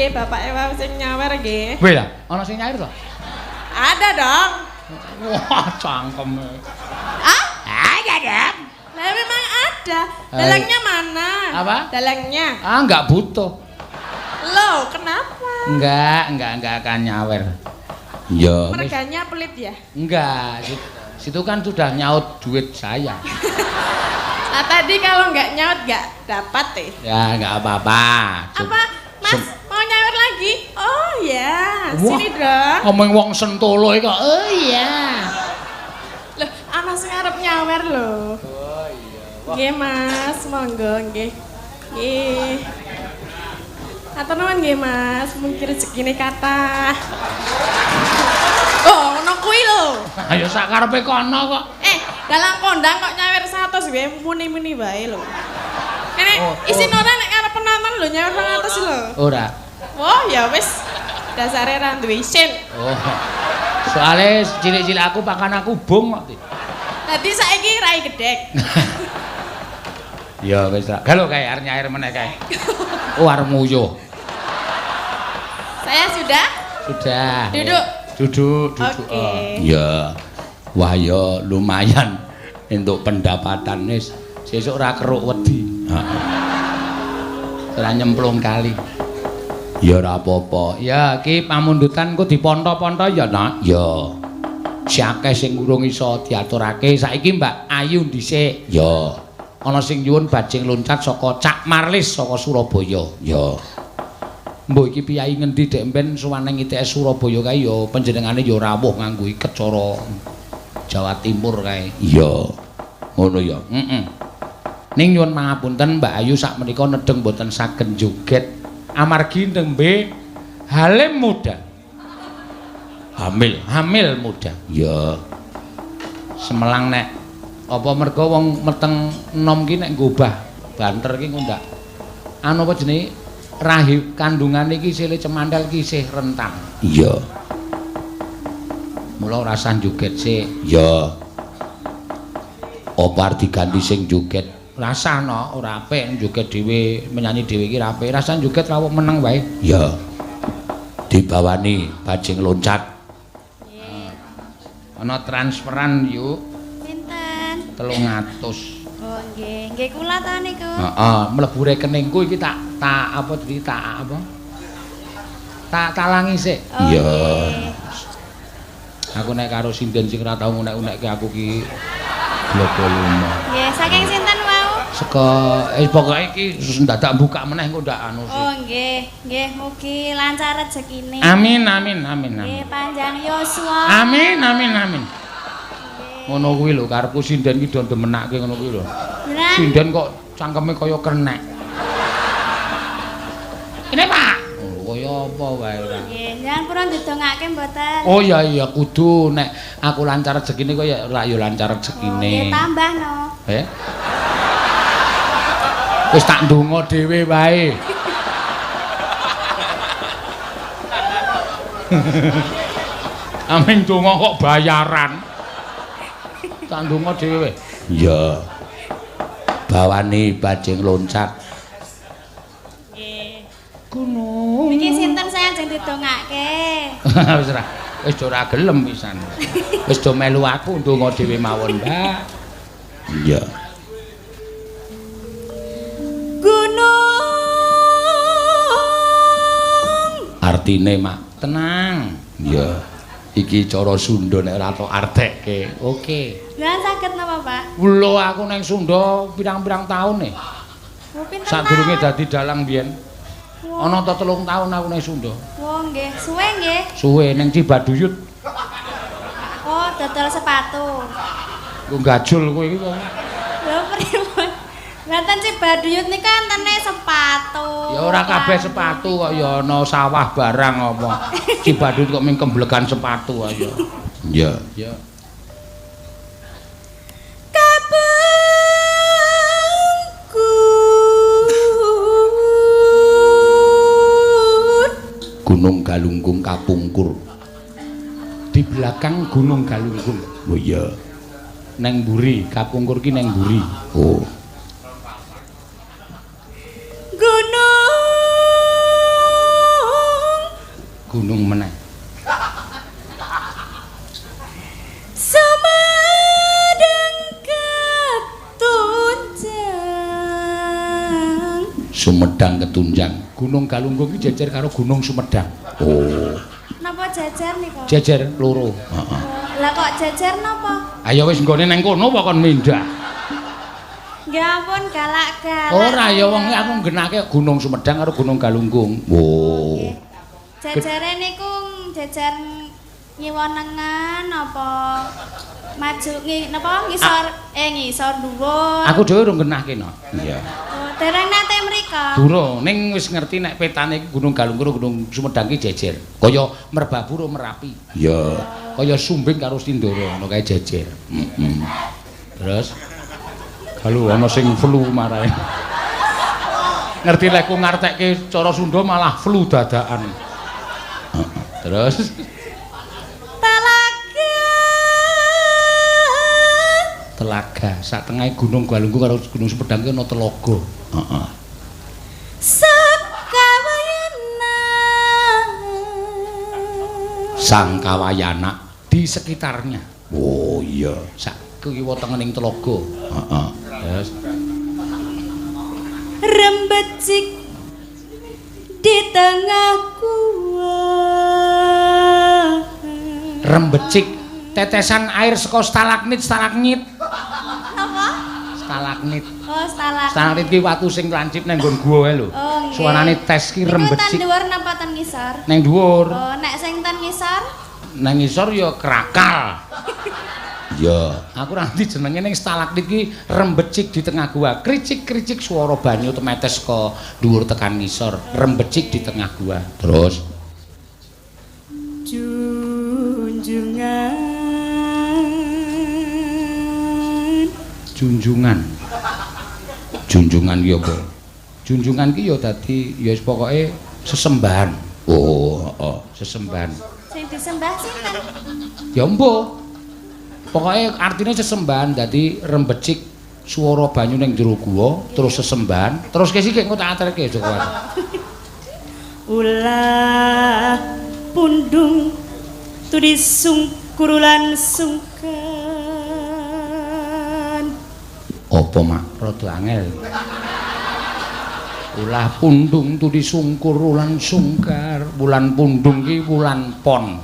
Bapak Ewa sing nyawer nggih. Kowe lah, ana sing nyawer to? Ada dong. Wah, cangkeme. Ah? Ada dong. Lah memang ada. Dalangnya mana? Apa? Dalangnya. Ah, enggak butuh. Loh, kenapa? Enggak akan nyawer. Ya. Merganya pelit ya? Enggak, situ kan sudah nyaut duit saya. Nah, tadi kalau nggak nyaut nggak dapat deh. Ya, enggak apa-apa. Apa? Mas, mau nyawer lagi? Oh ya, sini dong. Ngomong wong Sentolo iki kok. Oh iya. Loh, ana sing arep nyawer lho. Oh iya. Nggih, Mas, monggo nggih. Nggih. Atur nuwun nggih, Mas. Mungkin rezekine kathah. Oh, ngono kuwi lho. Ayo sak karepe kono kok. Dalang kondang kok nyawer 100 wae muni-muni wae lho. Kene isin ora nek arep penonton lho nyawer 100 lho. Ora. Oh, ya wis. Dasare ra duwe isin. Oh. Soale cilik-cilik aku pakan aku bung kok. Dadi saiki rai gedhek. Ya wis ra. Galo kae arep nyair meneh kae. Oh arep nguyuh. Saya sudah? Sudah. Duduk. Duduk. Oke. Ya. Wah ya lumayan untuk pendapatan wis sesuk ora keruk wedi. Heeh. Ora nyemplung kali. Ya ora apa-apa. Ya iki pamundutanku diponto-ponto ya nak. Ya. Siakeh sing urung iso diaturake. Saiki Mbak Ayu dhisik. Ya. Ana sing nyuwun bajing loncat saka Cak Marlis saka Surabaya. Ya. Mbok iki piyai ngendi dek mben suwaneng ITS Surabaya kae ya panjenengane ya rawuh nganggo iket cara Jawa Timur kae. Iya. Ngono ya. Heeh. Ning nyuwun pangapunten Mbak Ayu sakmenika nedeng boten saged joget amargi nembe halim muda. Hamil muda. Ya. Semelang nek apa mergo wong meteng enom ki nek ngobah banter ki ngundak. Anu apa jenenge rahim kandungan iki sile cemandal ki isih rentang. Iya. Mula rasan joget sik. Ya. Apa arep diganti sing joget? Rasana ora apik joget dhewe, menyanyi dhewe iki ra apik. Rasan joget rawuh meneng wae. Ya. Dibawani bajing loncat. Nggih. Ana transferan yuk. Pinten? 300. Oh nggih, nggih kula ta niku. Heeh, mlebu rekeningku iki tak apa iki tak apa? Tak talangi sik. Iya. Aku nek karo sinden sing ora tau ngunek-unekke aku ki blogo-lumo. Nggih, saking sinten wau? Saka pokoke iki dadak buka meneh engko ndak anu sih. Oh nggih, mugi lancar rezekine. Amin. Nggih, panjang yuswa. Amin. Ngono kuwi lho karepku sinden ki do demenake ngono kuwi lho. Sinden kok cangkeme kaya kernek. Ini Pak. Kaya apa wae ora. Nggih, njenengan purun didongake mboten? Oh iya kudu nek aku lancar rezekine kok ya ora ya lancar rezekine. Nggih, tambah no. Wis tak ndonga dhewe wae. Amin donga kok bayaran. Tak ndonga dhewe. Iya. Bawani bajing loncat. Nggih. Gunung. Niki sinten saya ajeng didongake? Wis ora gelem pisan. Wis do melu aku ndonga dhewe mawon, Mbak. Iya. Gunung. Artine mak tenang. Iya. Iki cara Sunda nek ora tok artekke. Oke. Lah saged napa, Pak? Lho aku ning Sunda pirang-pirang taun nih. Oh, pinten? Sadurunge dadi dalang biyen. Ana ta 3 taun aku ning Sunda. Oh, nggih. Suwe nggih. Suwe ning Cibaduyut. Oh, dodol sepatu. Ku gajul kowe iki kok. Lho pripun? Ngaten Cibaduyut niku antene sepatu. Ya ora kabeh sepatu kok ya ana sawah barang apa. Cibaduyut kok ming kemblegan sepatu ayo. Ya, ya. Gunung Galunggung kapungkur. Di belakang Gunung Galunggung. Oh iya. Neng mburi, kapungkur ki neng mburi. Oh. Gunung meneh. Sumedang Ketunjang. Gunung Galunggung iki jejer karo Gunung Sumedang. Oh. Napa jejer niku? Jejer loro. Heeh. Lah kok jejer napa? Ayo wis nggone nang kono apa kon mindah? Nggih ampun galak-galak. Ora ya wong aku nggenake Gunung Sumedang karo Gunung Galunggung. Oh. Jejere niku jejer nyiwonengan apa maju napa ngisor ngisor dhuwur. Aku dhewe urung genahke no. Iya. Oh, dereng nate mriko. Durung, ning wis ngerti nek petane iki Gunung Galunggung Gunung Sumedang ki jejer. Kaya Merbabu karo Merapi. Iya. Kaya Sumbing karo Sindoro ngono kae jejer. Heeh. Terus kalau ana sing flu marahe. Ngerti lek ku ngartekke cara Sunda malah flu dadakan. Terus Telaga, sak tengah Gunung Galunggung karo Gunung Sumedang ki ana telaga. Heeh. Sangkawayana di sekitarnya. Oh iya, sak kiwa tengening telaga. Heeh. Terus Rembecik di tengah gua. Rembecik tetesan air saka stalagmit. Apa? Stalagmit. Oh, stalagmit. Stalagmit ki watu sing lancip nang nggon guwa lho. Oh, nggih. Suarane tes ki Niku rembecik. ten dhuwur napa ten ngisor? Nang dhuwur. Oh, nek sing ten ngisor? Nang ngisor ya krakal. Ya, aku ora ngerti jenenge ning stalagmit ki rembecik di tengah gua. Kricik-kricik swara banyu temetes ka dhuwur tekan ngisor. Rembecik di tengah gua. Terus Junjungan ki apa? Junjungan ki ya dadi ya wis pokoke sesembahan. Oh, heeh, sesembahan. Sing disembah sinten? Ya mbuh. Pokoke artine sesembahan dadi rembecik swara banyu ning jero guwa terus sesembahan. Terus ke sik engko tak aterke Joko. Ulah pundung tudi sungkurulan sungkan. Apa mak rada angel. Ulah pundung tudi sungkur ulan sungkar. Wulan pundung ki wulan pon.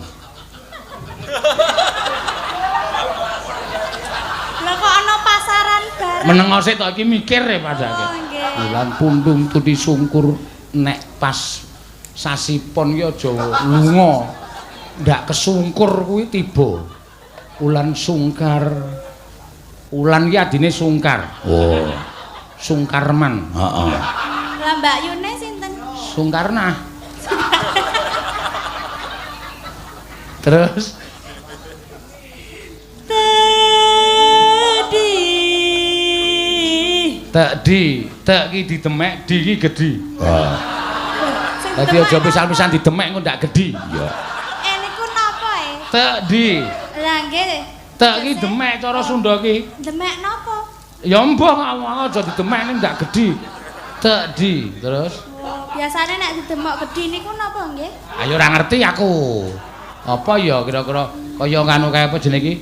Lah kok ana pasaran bareng? Menengo sik to iki mikir e padake. Oh, nggih. Wulan pundung tudi sungkur nek pas sasi pon ki aja lunga. Ndak kesungkur kuwi tiba. Wulan sungkar. Wulan ki adine sungkar. Oh. Sungkarman. Heeh. Lah Mbak Yune sinten? Sungkarna. Terus tek ki didemek, di ki gedhi. Wah. Dadi aja pisan-pisan didemek engko ndak gedhi. Iya. Niku napa Tek di. Lah nggih. Tek ki demek cara Sunda ki. Demek napa? Ya mbah aja didemek ning ndak gedhi. Tek di. Terus Biasane nek didemok gedhi niku napa nggih? ayo ora ngerti aku. Apa ya kira-kira kaya nganu kaya apa jenenge iki?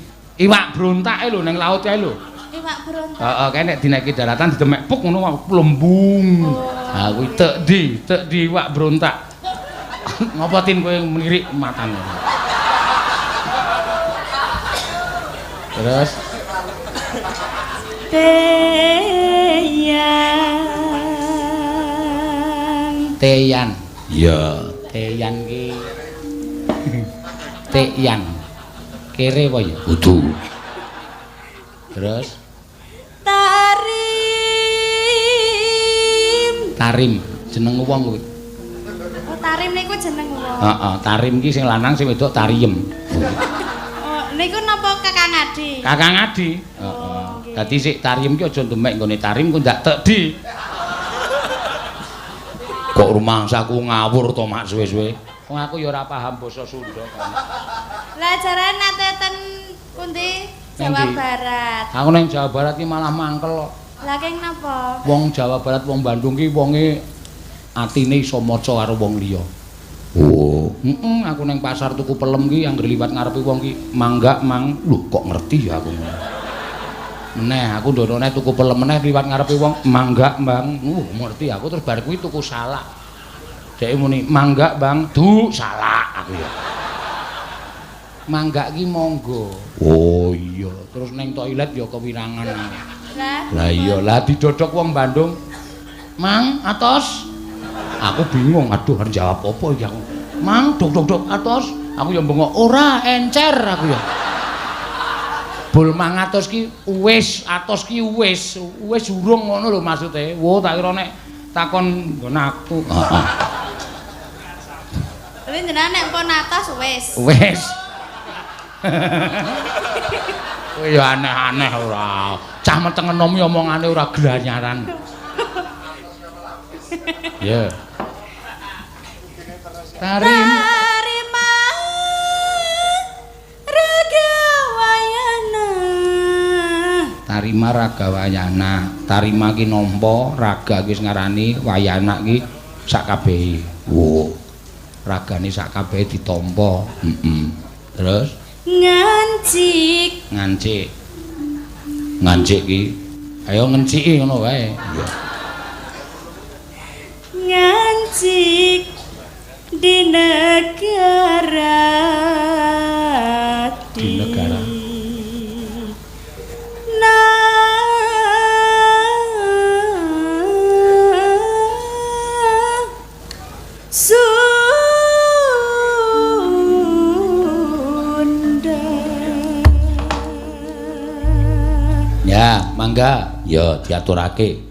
Iwak brontake lho ning laut kae lho. Iwak brontak. Heeh, kae nek dinaiki daratan didemek puk ngono plembung. Ha kuwi tek di iwak brontak. Ngopo tin kowe melirik matane. Terus Teyan. Ya, Teyan ki. Teyan. Kere apa ya? Kudu. Terus Tari Tarim, jeneng wong kuwi. Oh, Tarim niku jeneng wong. Heeh, Tarim ki sing lanang sing wedok Tariem. Oh, niku napa Kakang Adi? Kakang Adi. Heeh. Dadi sik Tariem ki aja demek nggone Tarim ku ndak tekdi. Kok rumangsaku ngawur to mak suwe-suwe. Wong aku ya ora paham basa Sunda kan. Lah jarane nate ten pundi? Jawa Endi? Barat. Aku nang Jawa Barat ki malah mangkel kok. Lah keng napa? Wong Jawa Barat wong Bandung ki wonge atine iso maca karo wong liya. Oh, aku nang pasar tuku pelem ki anggere liwat ngarepe wong ki mangga mang. Lho kok ngerti ya aku. Meneh aku ndonone tuku pelem meneh liwat ngarepe wong mangga, Bang. Ngerti aku terus bar kuwi tuku salak. Dhek muni mangga, Bang. Du salak aku ya. Mangga ki monggo. Oh iya, terus neng toilet ya kewirangan. Lah iya, lah didodok wong Bandung. Mang, atos. Aku bingung, aduh harus jawab apa iki aku. Mang, dok atos. Aku ya bengok, ora encer aku ya. Bul mang atos ki wis, atos ki wis urung ngono lho maksude. Wo tak kira nek takon nggon aku. Heeh. Tapi jenengan nek pun atas wis. Wis. Kowe ya aneh-aneh ora. Cah meteng enom omongane ora glanyaran. Ya. Tarim Tarima raga wayana. Tarima ki nampa, raga ki ngarani, wayana ki sak kabehe. Wo. Ragane sak kabehe ditampa. Terus Ngancik. Ngancik ki. Ayo ngenciki ngono wae. Iya. Ngancik di negara Ya, mangga. Ya diaturake.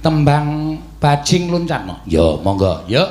Tembang bajing luncatno. Ya, monggo. Ya.